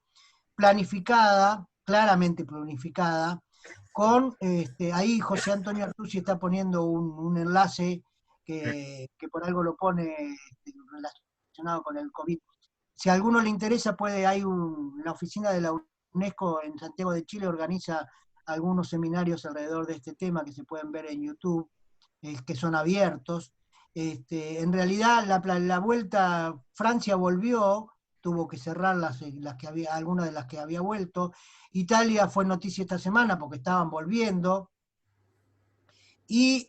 [SPEAKER 1] planificada, claramente planificada, con, ahí José Antonio Artusi está poniendo un enlace que por algo lo pone relacionado con el COVID. Si a alguno le interesa, la oficina de la UNESCO en Santiago de Chile organiza algunos seminarios alrededor de este tema que se pueden ver en YouTube, que son abiertos. En realidad la vuelta, Francia volvió tuvo que cerrar algunas de las que había vuelto. Italia fue noticia esta semana porque estaban volviendo. Y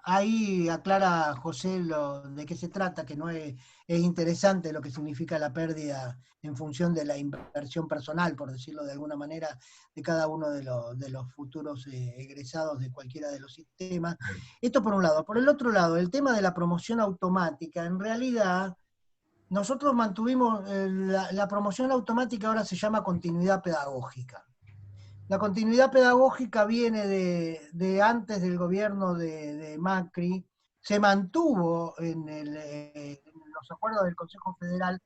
[SPEAKER 1] ahí aclara José de qué se trata, que no es interesante lo que significa la pérdida en función de la inversión personal, por decirlo de alguna manera, de cada uno de los futuros egresados de cualquiera de los sistemas. Esto por un lado. Por el otro lado, el tema de la promoción automática, en realidad, nosotros mantuvimos, la promoción automática ahora se llama continuidad pedagógica. La continuidad pedagógica viene de antes del gobierno de Macri, se mantuvo en los acuerdos del Consejo Federal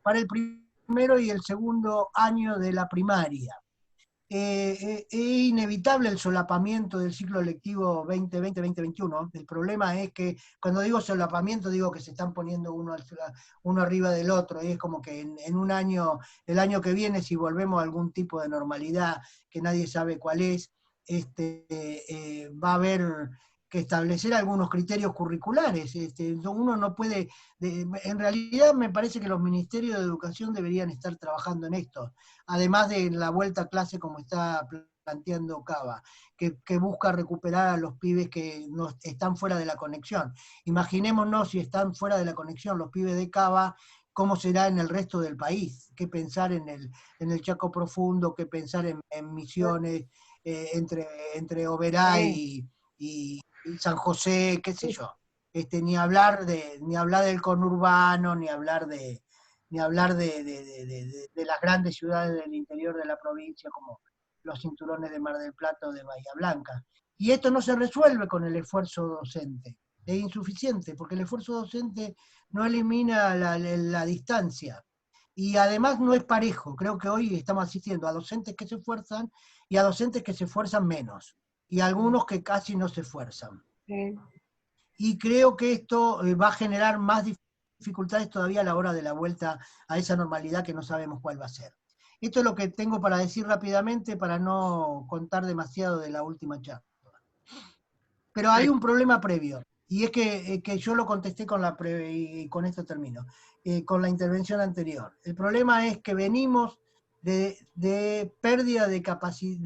[SPEAKER 1] para el primero y el segundo año de la primaria. Es inevitable el solapamiento del ciclo lectivo 2020-2021. El problema es que cuando digo solapamiento digo que se están poniendo uno arriba del otro, y es como que en un año, el año que viene, si volvemos a algún tipo de normalidad que nadie sabe cuál es, va a haber que establecer algunos criterios curriculares. Uno no puede, en realidad me parece que los ministerios de educación deberían estar trabajando en esto, además de la vuelta a clase como está planteando Cava, que busca recuperar a los pibes que no están fuera de la conexión. Imaginémonos si están fuera de la conexión los pibes de Cava, cómo será en el resto del país, qué pensar en el Chaco Profundo, qué pensar en Misiones, entre Oberá y San José, qué sé yo. Ni hablar del conurbano, ni hablar de las grandes ciudades del interior de la provincia, como los cinturones de Mar del Plata o de Bahía Blanca. Y esto no se resuelve con el esfuerzo docente. Es insuficiente, porque el esfuerzo docente no elimina la distancia. Y además no es parejo. Creo que hoy estamos asistiendo a docentes que se esfuerzan y a docentes que se esfuerzan menos. Y algunos que casi no se esfuerzan.
[SPEAKER 7] Sí.
[SPEAKER 1] Y creo que esto va a generar más dificultades todavía a la hora de la vuelta a esa normalidad que no sabemos cuál va a ser. Esto es lo que tengo para decir rápidamente para no contar demasiado de la última charla. Pero hay un problema previo, y es que yo lo contesté y con esto termino, con la intervención anterior. El problema es que venimos de pérdida de capacidad,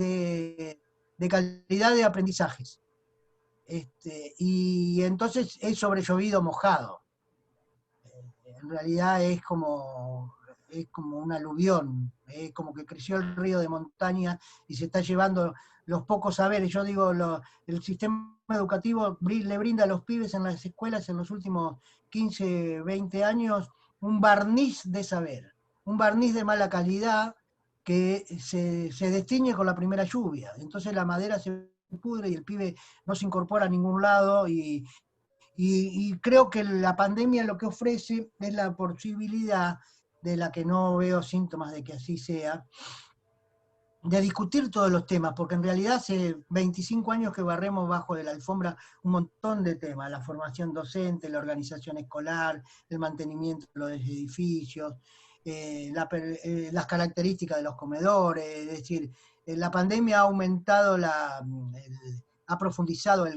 [SPEAKER 1] de calidad de aprendizajes. Y entonces es sobre llovido mojado. En realidad es como un aluvión, es como que creció el río de montaña y se está llevando los pocos saberes. Yo digo, el sistema educativo le brinda a los pibes en las escuelas en los últimos 15, 20 años un barniz de saber, un barniz de mala calidad que se destiñe con la primera lluvia. Entonces la madera se pudre y el pibe no se incorpora a ningún lado, y creo que la pandemia lo que ofrece es la posibilidad, de la que no veo síntomas de que así sea, de discutir todos los temas, porque en realidad hace 25 años que barremos bajo de la alfombra un montón de temas: la formación docente, la organización escolar, el mantenimiento de los edificios, las características de los comedores. Es decir, la pandemia ha aumentado, ha profundizado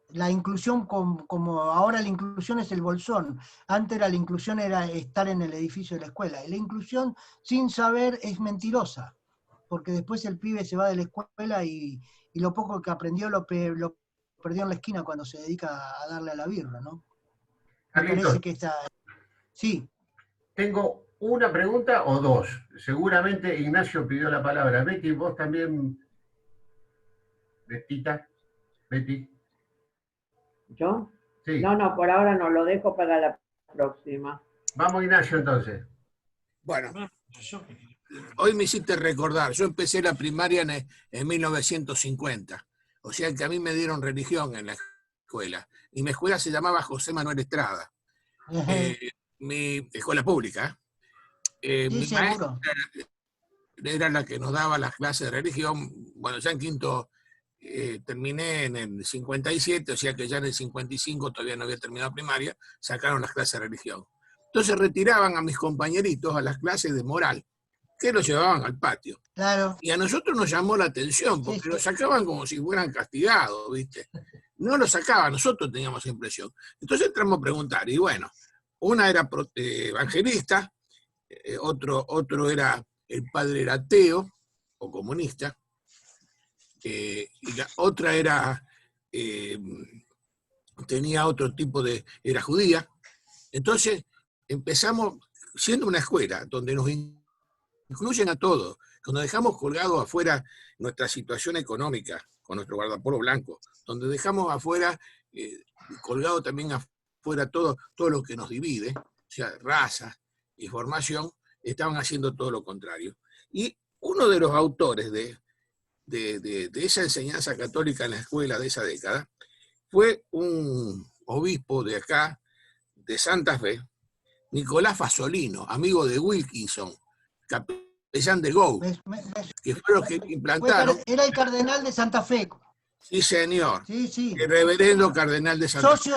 [SPEAKER 1] la inclusión, como ahora la inclusión es el bolsón. Antes la inclusión era estar en el edificio de la escuela. Y la inclusión sin saber es mentirosa, porque después el pibe se va de la escuela y lo poco que aprendió lo perdió en la esquina cuando se dedica a darle a la birra, ¿no? Me parece que Sí.
[SPEAKER 2] Tengo una pregunta o dos. Seguramente Ignacio pidió la palabra. Betty, vos también. Betty.
[SPEAKER 3] ¿Yo?
[SPEAKER 2] Sí.
[SPEAKER 3] No, por ahora no, lo dejo para la próxima.
[SPEAKER 2] Vamos, Ignacio, entonces.
[SPEAKER 8] Bueno, hoy me hiciste recordar, yo empecé la primaria en 1950, o sea que a mí me dieron religión en la escuela, y mi escuela se llamaba José Manuel Estrada, mi escuela pública. Mi maestra era la que nos daba las clases de religión. Bueno, ya en quinto terminé en el 57, o sea que ya en el 55 todavía no había terminado primaria, sacaron las clases de religión. Entonces retiraban a mis compañeritos a las clases de moral, que los llevaban al patio.
[SPEAKER 1] Claro.
[SPEAKER 8] Y a nosotros nos llamó la atención, porque los sacaban como si fueran castigados, ¿viste? no lo sacaba, nosotros teníamos impresión. Entonces entramos a preguntar, y bueno, una era evangelista, otro era, el padre era ateo o comunista, y la otra era, tenía otro tipo era judía. Entonces empezamos, siendo una escuela donde nos incluyen a todos, cuando dejamos colgados afuera nuestra situación económica, con nuestro guardapolvo blanco, donde dejamos afuera, colgado también afuera todo lo que nos divide, o sea, raza y formación, estaban haciendo todo lo contrario. Y uno de los autores de esa enseñanza católica en la escuela de esa década fue un obispo de acá, de Santa Fe, Nicolás Fasolino, amigo de Wilkinson, capellán de Gou, que fueron los que implantaron.
[SPEAKER 1] Era el cardenal de Santa Fe.
[SPEAKER 8] Sí, señor.
[SPEAKER 1] Sí, sí.
[SPEAKER 8] El reverendo cardenal de Santa Fe.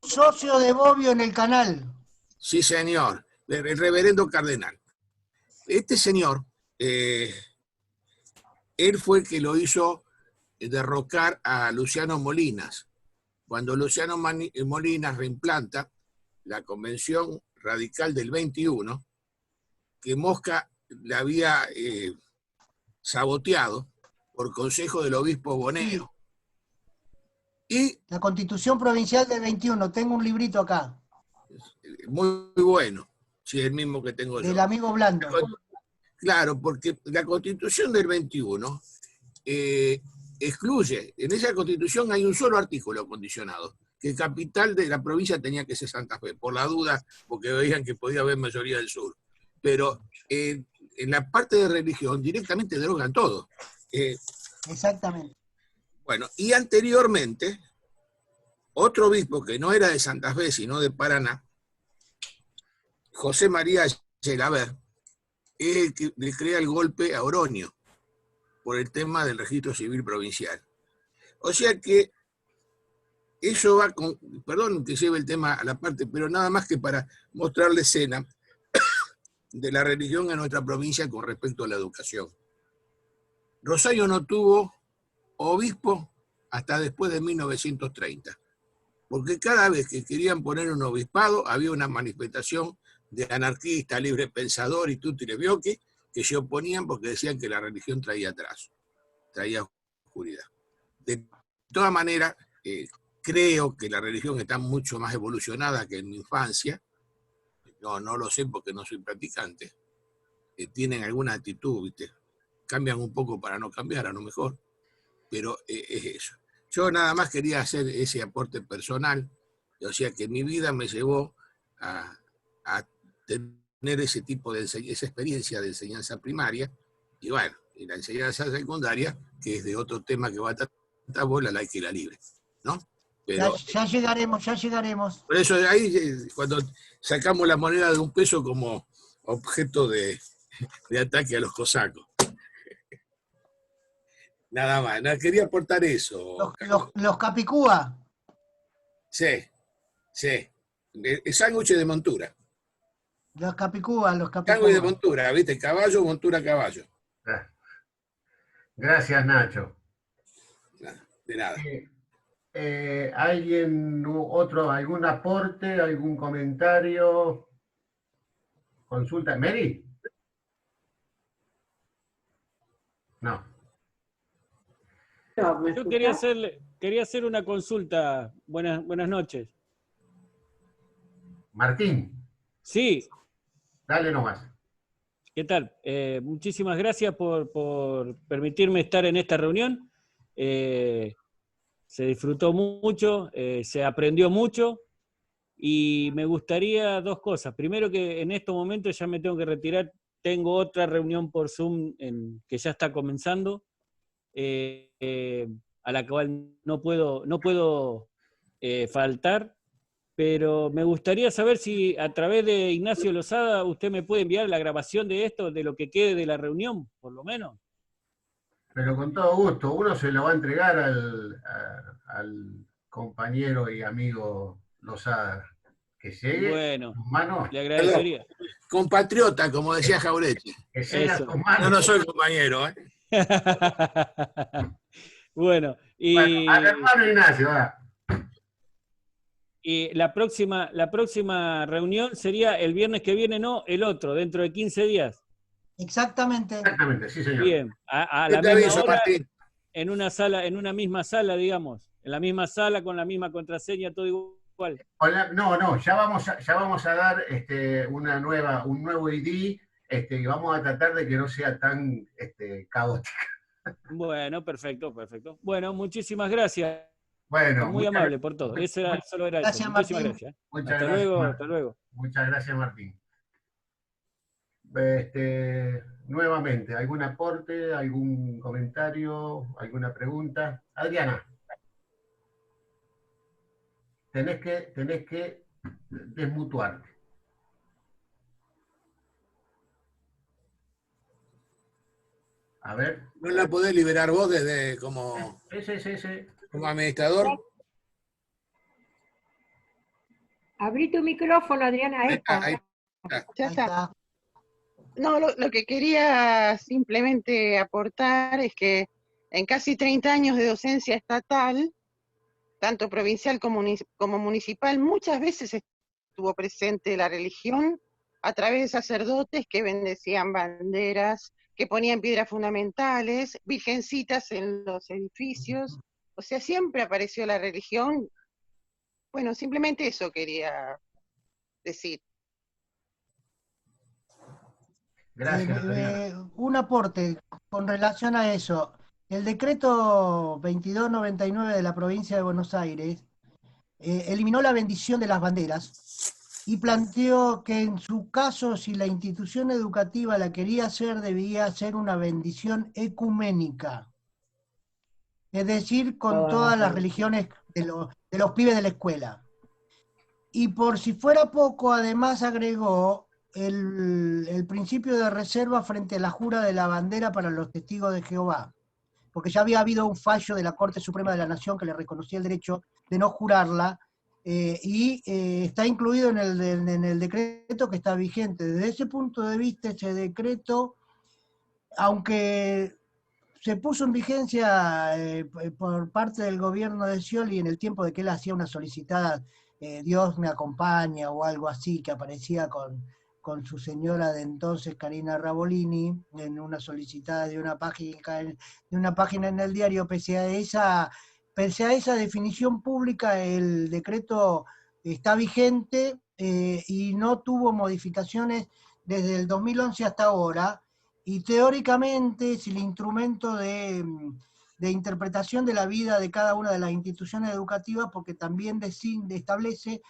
[SPEAKER 1] Socio de Bobbio en el canal.
[SPEAKER 8] Sí, señor. El reverendo cardenal. Este señor, él fue el que lo hizo derrocar a Luciano Molinas. Cuando Luciano Molinas reimplanta la Convención Radical del 21, que Mosca la había saboteado por consejo del obispo Boneo. Y
[SPEAKER 1] la Constitución Provincial del 21, tengo un librito acá.
[SPEAKER 8] Muy bueno, sí, el mismo que tengo yo.
[SPEAKER 1] Del amigo Blando.
[SPEAKER 8] Claro, porque la Constitución del 21 excluye, en esa Constitución hay un solo artículo condicionado, que el capital de la provincia tenía que ser Santa Fe, por la duda, porque veían que podía haber mayoría del sur. Pero en la parte de religión directamente derogan todo.
[SPEAKER 1] Exactamente.
[SPEAKER 8] Bueno, y anteriormente, otro obispo que no era de Santa Fe, sino de Paraná, José María Gelabert, es el que le crea el golpe a Oroño por el tema del registro civil provincial. O sea que eso va con, perdón que lleve el tema a la parte, pero nada más que para mostrar la escena de la religión en nuestra provincia con respecto a la educación. Rosario no tuvo obispo hasta después de 1930, porque cada vez que querían poner un obispado había una manifestación de anarquistas, libre pensador y tutti le biocchi que se oponían porque decían que la religión traía atraso, traía oscuridad. De todas maneras, creo que la religión está mucho más evolucionada que en mi infancia. No lo sé porque no soy practicante. Tienen alguna actitud, ¿viste? Cambian un poco para no cambiar, a lo mejor. Pero es eso. Yo nada más quería hacer ese aporte personal. O sea que mi vida me llevó a tener ese tipo de esa experiencia de enseñanza primaria. Y bueno, y la enseñanza secundaria, que es de otro tema que va a tratar vos, la laica y la libre, ¿no? Pero,
[SPEAKER 1] ya llegaremos.
[SPEAKER 8] Por eso ahí, cuando sacamos la moneda de $1 como objeto de ataque a los cosacos. Nada más, no, quería aportar eso.
[SPEAKER 1] Los capicúa.
[SPEAKER 8] Sí. El sándwich de montura.
[SPEAKER 1] Los capicúa.
[SPEAKER 8] Sándwich de montura, ¿viste? Caballo, montura, caballo.
[SPEAKER 2] Gracias, Nacho.
[SPEAKER 8] De nada.
[SPEAKER 2] ¿Alguien otro, algún aporte, algún comentario? ¿Consulta? ¿Mary? No.
[SPEAKER 9] Yo quería hacer una consulta. Buenas noches.
[SPEAKER 2] Martín.
[SPEAKER 9] Sí.
[SPEAKER 2] Dale nomás.
[SPEAKER 9] ¿Qué tal? Muchísimas gracias por permitirme estar en esta reunión. Se disfrutó mucho, se aprendió mucho y me gustaría dos cosas. Primero, que en estos momentos ya me tengo que retirar, tengo otra reunión por Zoom que ya está comenzando, a la cual no puedo faltar, pero me gustaría saber si a través de Ignacio Lozada usted me puede enviar la grabación de esto, de lo que quede de la reunión, por lo menos.
[SPEAKER 2] Pero con todo gusto, uno se lo va a entregar al compañero y amigo Lozada. Que llegue
[SPEAKER 9] bueno,
[SPEAKER 2] a tus manos.
[SPEAKER 9] Le agradecería.
[SPEAKER 8] Compatriota, como decía Jaureche.
[SPEAKER 2] Que llegue a tus manos.
[SPEAKER 8] No soy compañero, ¿eh?
[SPEAKER 9] Bueno,
[SPEAKER 2] Bueno, al hermano Ignacio, va.
[SPEAKER 9] Y la próxima reunión sería el viernes que viene, no, el otro, dentro de 15 días.
[SPEAKER 1] Exactamente.
[SPEAKER 2] Exactamente, sí, señor.
[SPEAKER 9] Bien, a
[SPEAKER 8] Yo
[SPEAKER 9] la
[SPEAKER 8] te
[SPEAKER 9] misma
[SPEAKER 8] aviso,
[SPEAKER 9] hora,
[SPEAKER 8] Martín.
[SPEAKER 9] en una misma sala, digamos. En la misma sala, con la misma contraseña, todo igual.
[SPEAKER 2] No, ya vamos a dar un nuevo ID, y vamos a tratar de que no sea tan caótico.
[SPEAKER 9] Bueno, perfecto, perfecto. Bueno, muchísimas gracias.
[SPEAKER 2] Bueno,
[SPEAKER 9] Muy amable por todo. Solo era eso.
[SPEAKER 1] Gracias,
[SPEAKER 9] Muchísimas
[SPEAKER 1] Martín.
[SPEAKER 9] gracias.
[SPEAKER 2] muchas
[SPEAKER 9] Hasta
[SPEAKER 2] gracias,
[SPEAKER 9] luego,
[SPEAKER 2] Martín.
[SPEAKER 9] hasta luego.
[SPEAKER 2] Muchas gracias, Martín. Nuevamente, ¿algún aporte, algún comentario, alguna pregunta? Adriana, tenés que desmutuarte. A ver.
[SPEAKER 8] ¿No la podés liberar vos desde como administrador?
[SPEAKER 7] Abrí tu micrófono, Adriana.
[SPEAKER 8] Ahí está, ahí
[SPEAKER 7] Esta.
[SPEAKER 10] Ya
[SPEAKER 1] Ahí
[SPEAKER 10] está.
[SPEAKER 1] está.
[SPEAKER 10] No, lo que quería simplemente aportar es que en casi 30 años de docencia estatal, tanto provincial como municipal, muchas veces estuvo presente la religión a través de sacerdotes que bendecían banderas, que ponían piedras fundamentales, virgencitas en los edificios. O sea, siempre apareció la religión. Bueno, simplemente eso quería decir.
[SPEAKER 2] Gracias, Adriana.
[SPEAKER 1] Un aporte con relación a eso. El decreto 2299 de la provincia de Buenos Aires eliminó la bendición de las banderas y planteó que en su caso, si la institución educativa la quería hacer, debía ser una bendición ecuménica. Es decir, con todas las religiones de los pibes de la escuela. Y por si fuera poco, además agregó el principio de reserva frente a la jura de la bandera para los testigos de Jehová, porque ya había habido un fallo de la Corte Suprema de la Nación que le reconocía el derecho de no jurarla, y está incluido en el decreto que está vigente. Desde ese punto de vista, ese decreto, aunque se puso en vigencia por parte del gobierno de Scioli en el tiempo de que él hacía una solicitada Dios me acompaña o algo así, que aparecía con su señora de entonces, Karina Rabolini, en una solicitada de una página en el diario. Pese a esa definición pública, el decreto está vigente y no tuvo modificaciones desde el 2011 hasta ahora. Y teóricamente, si el instrumento de interpretación de la vida de cada una de las instituciones educativas, porque también establece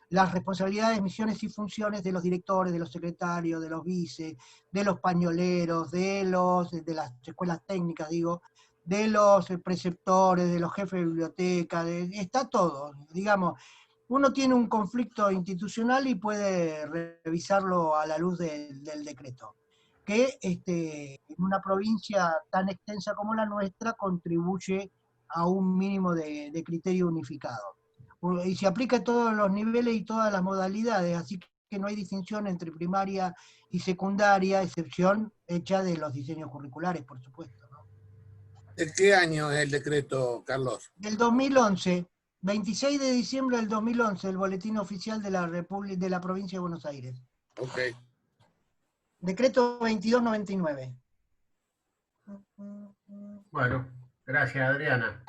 [SPEAKER 1] las responsabilidades, misiones y funciones de los directores, de los secretarios, de los vices, de los pañoleros, de las escuelas técnicas, digo, de los preceptores, de los jefes de biblioteca, está todo, digamos. Uno tiene un conflicto institucional y puede revisarlo a la luz del decreto, que en una provincia tan extensa como la nuestra contribuye a un mínimo de criterio unificado. Y se aplica a todos los niveles y todas las modalidades, así que no hay distinción entre primaria y secundaria, excepción hecha de los diseños curriculares, por supuesto, ¿no?
[SPEAKER 8] ¿De qué año es el decreto, Carlos?
[SPEAKER 1] Del 2011, 26 de diciembre del 2011, el boletín oficial de la provincia de Buenos Aires.
[SPEAKER 8] Ok.
[SPEAKER 1] Decreto 2299.
[SPEAKER 2] Bueno, gracias, Adriana.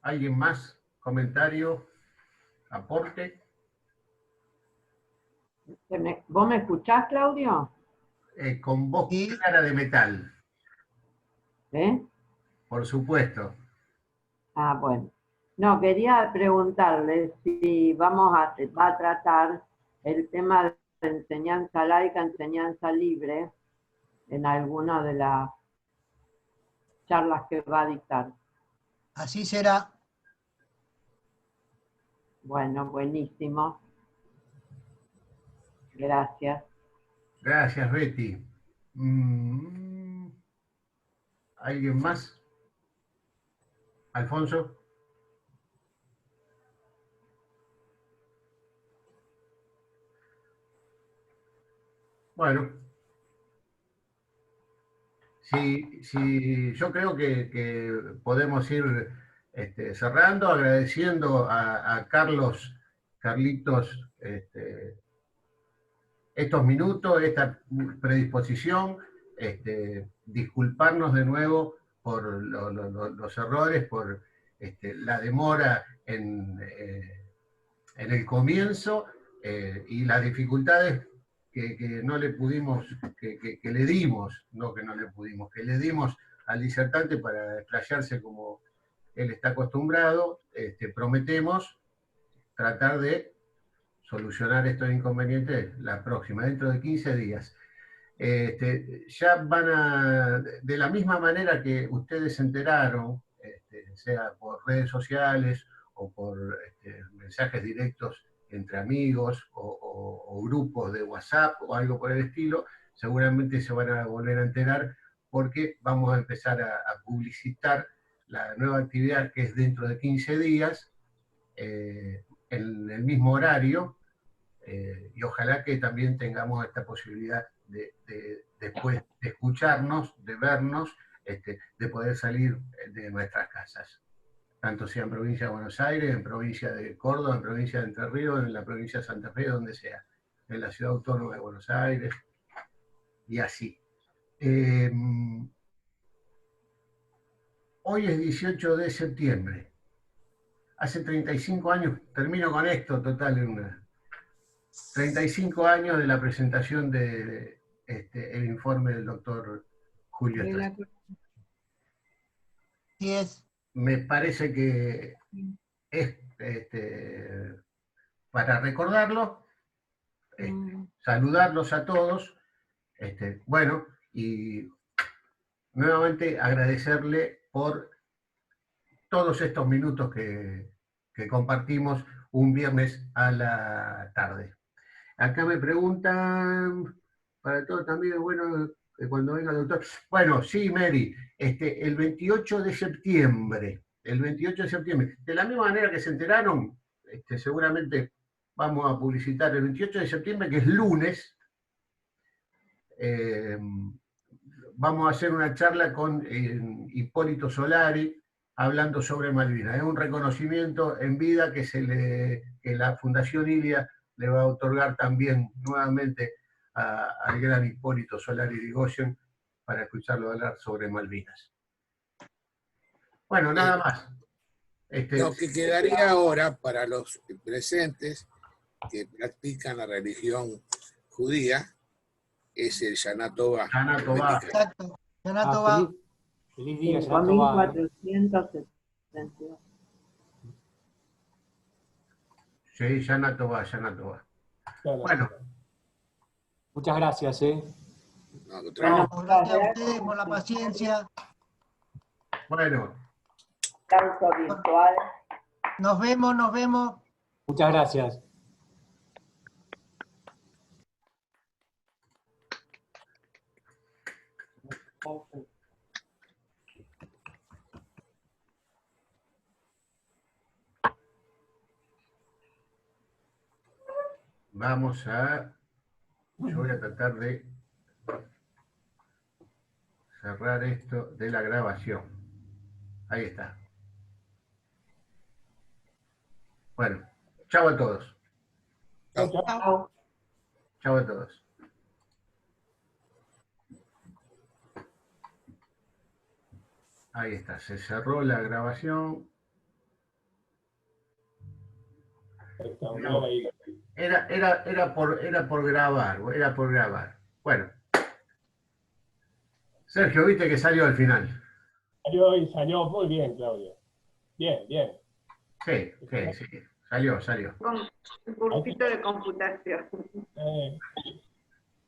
[SPEAKER 2] ¿Alguien más? ¿Comentario? ¿Aporte?
[SPEAKER 3] ¿Vos me escuchás, Claudio?
[SPEAKER 2] Con voz clara de metal.
[SPEAKER 3] ¿Eh?
[SPEAKER 2] Por supuesto.
[SPEAKER 3] Ah, bueno. No, quería preguntarle si va a tratar el tema de enseñanza laica, enseñanza libre, en alguna de las charlas que va a dictar.
[SPEAKER 1] Así será.
[SPEAKER 3] Bueno, buenísimo. Gracias.
[SPEAKER 2] Gracias, Betty. ¿Alguien más? ¿Alfonso? Bueno, yo creo que podemos ir cerrando, agradeciendo a Carlitos, estos minutos, esta predisposición, disculparnos de nuevo por los errores, por la demora en el comienzo y las dificultades que no le pudimos, que le dimos, no que no le pudimos, que le dimos al disertante para explayarse como él está acostumbrado. Prometemos tratar de solucionar estos inconvenientes la próxima, dentro de 15 días. Ya van de la misma manera que ustedes se enteraron, sea por redes sociales o por mensajes directos entre amigos o grupos de WhatsApp o algo por el estilo, seguramente se van a volver a enterar porque vamos a empezar a publicitar la nueva actividad que es dentro de 15 días, en el mismo horario, y ojalá que también tengamos esta posibilidad de después de escucharnos, de vernos, de poder salir de nuestras casas, tanto sea en provincia de Buenos Aires, en provincia de Córdoba, en provincia de Entre Ríos, en la provincia de Santa Fe, donde sea, en la ciudad autónoma de Buenos Aires, y así. Hoy es 18 de septiembre. Hace 35 años, termino con esto, total, 35 años de la presentación de el informe del doctor Julio Estrada.
[SPEAKER 1] Sí es.
[SPEAKER 2] Me parece que es para recordarlo, saludarlos a todos, bueno, y nuevamente agradecerle por todos estos minutos que compartimos un viernes a la tarde. Acá me preguntan, para todos también, bueno, cuando venga el doctor. Bueno, sí, Mary, el 28 de septiembre, de la misma manera que se enteraron, seguramente vamos a publicitar el 28 de septiembre, que es lunes, vamos a hacer una charla con Hipólito Solari, hablando sobre Malvinas. Es un reconocimiento en vida que la Fundación Ilia le va a otorgar también nuevamente al gran Hipólito Solari Irigoyen para escucharlo hablar sobre Malvinas. Bueno, nada más.
[SPEAKER 8] Lo que quedaría ahora para los presentes que practican la religión judía es el Shana Tová.
[SPEAKER 1] Shana Tová. Exacto, Shana Tová.
[SPEAKER 6] Feliz día, Shana Tová.
[SPEAKER 3] 5472.
[SPEAKER 2] Sí, Shana Tová, Shana Tová. Bueno.
[SPEAKER 6] Muchas gracias,
[SPEAKER 1] Gracias a ustedes por la paciencia.
[SPEAKER 2] Bueno.
[SPEAKER 3] Aplauso virtual.
[SPEAKER 1] Nos vemos, nos vemos.
[SPEAKER 6] Muchas gracias.
[SPEAKER 2] Vamos a... Yo voy a tratar de cerrar esto de la grabación. Ahí está. Bueno, chao a todos.
[SPEAKER 3] Chao.
[SPEAKER 2] Chao a todos. Ahí está, se cerró la grabación. Era por grabar. Bueno. Sergio, viste que salió al final.
[SPEAKER 11] Salió muy bien, Claudio. Bien.
[SPEAKER 2] Sí. Salió.
[SPEAKER 3] Un poquito de computación.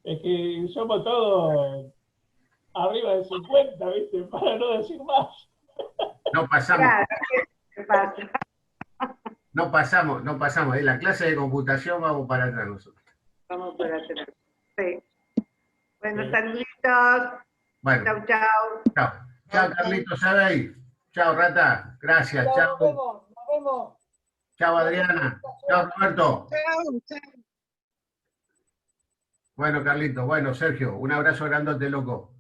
[SPEAKER 11] Es que somos todos arriba de 50, ¿viste? Para no decir más.
[SPEAKER 2] No pasamos.
[SPEAKER 3] Claro, ¿qué pasa?
[SPEAKER 2] No pasamos. En la clase de computación vamos para atrás nosotros.
[SPEAKER 3] Vamos para atrás. Sí. Bueno, saluditos.
[SPEAKER 2] Bueno.
[SPEAKER 3] Chau.
[SPEAKER 2] Chao, Carlitos, ¿sabe ahí? Chao, Rata. Gracias. Chao.
[SPEAKER 1] Nos vemos.
[SPEAKER 2] Chao, Adriana. Chao, Roberto.
[SPEAKER 10] Chao.
[SPEAKER 2] Bueno, Carlitos. Bueno, Sergio, un abrazo grandote, loco.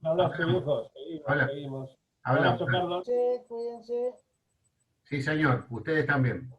[SPEAKER 11] Un abrazo, viejo. Seguimos.
[SPEAKER 2] Hablamos.
[SPEAKER 11] Abrazo, Carlos.
[SPEAKER 1] Cuídense.
[SPEAKER 2] Sí, señor, ustedes también.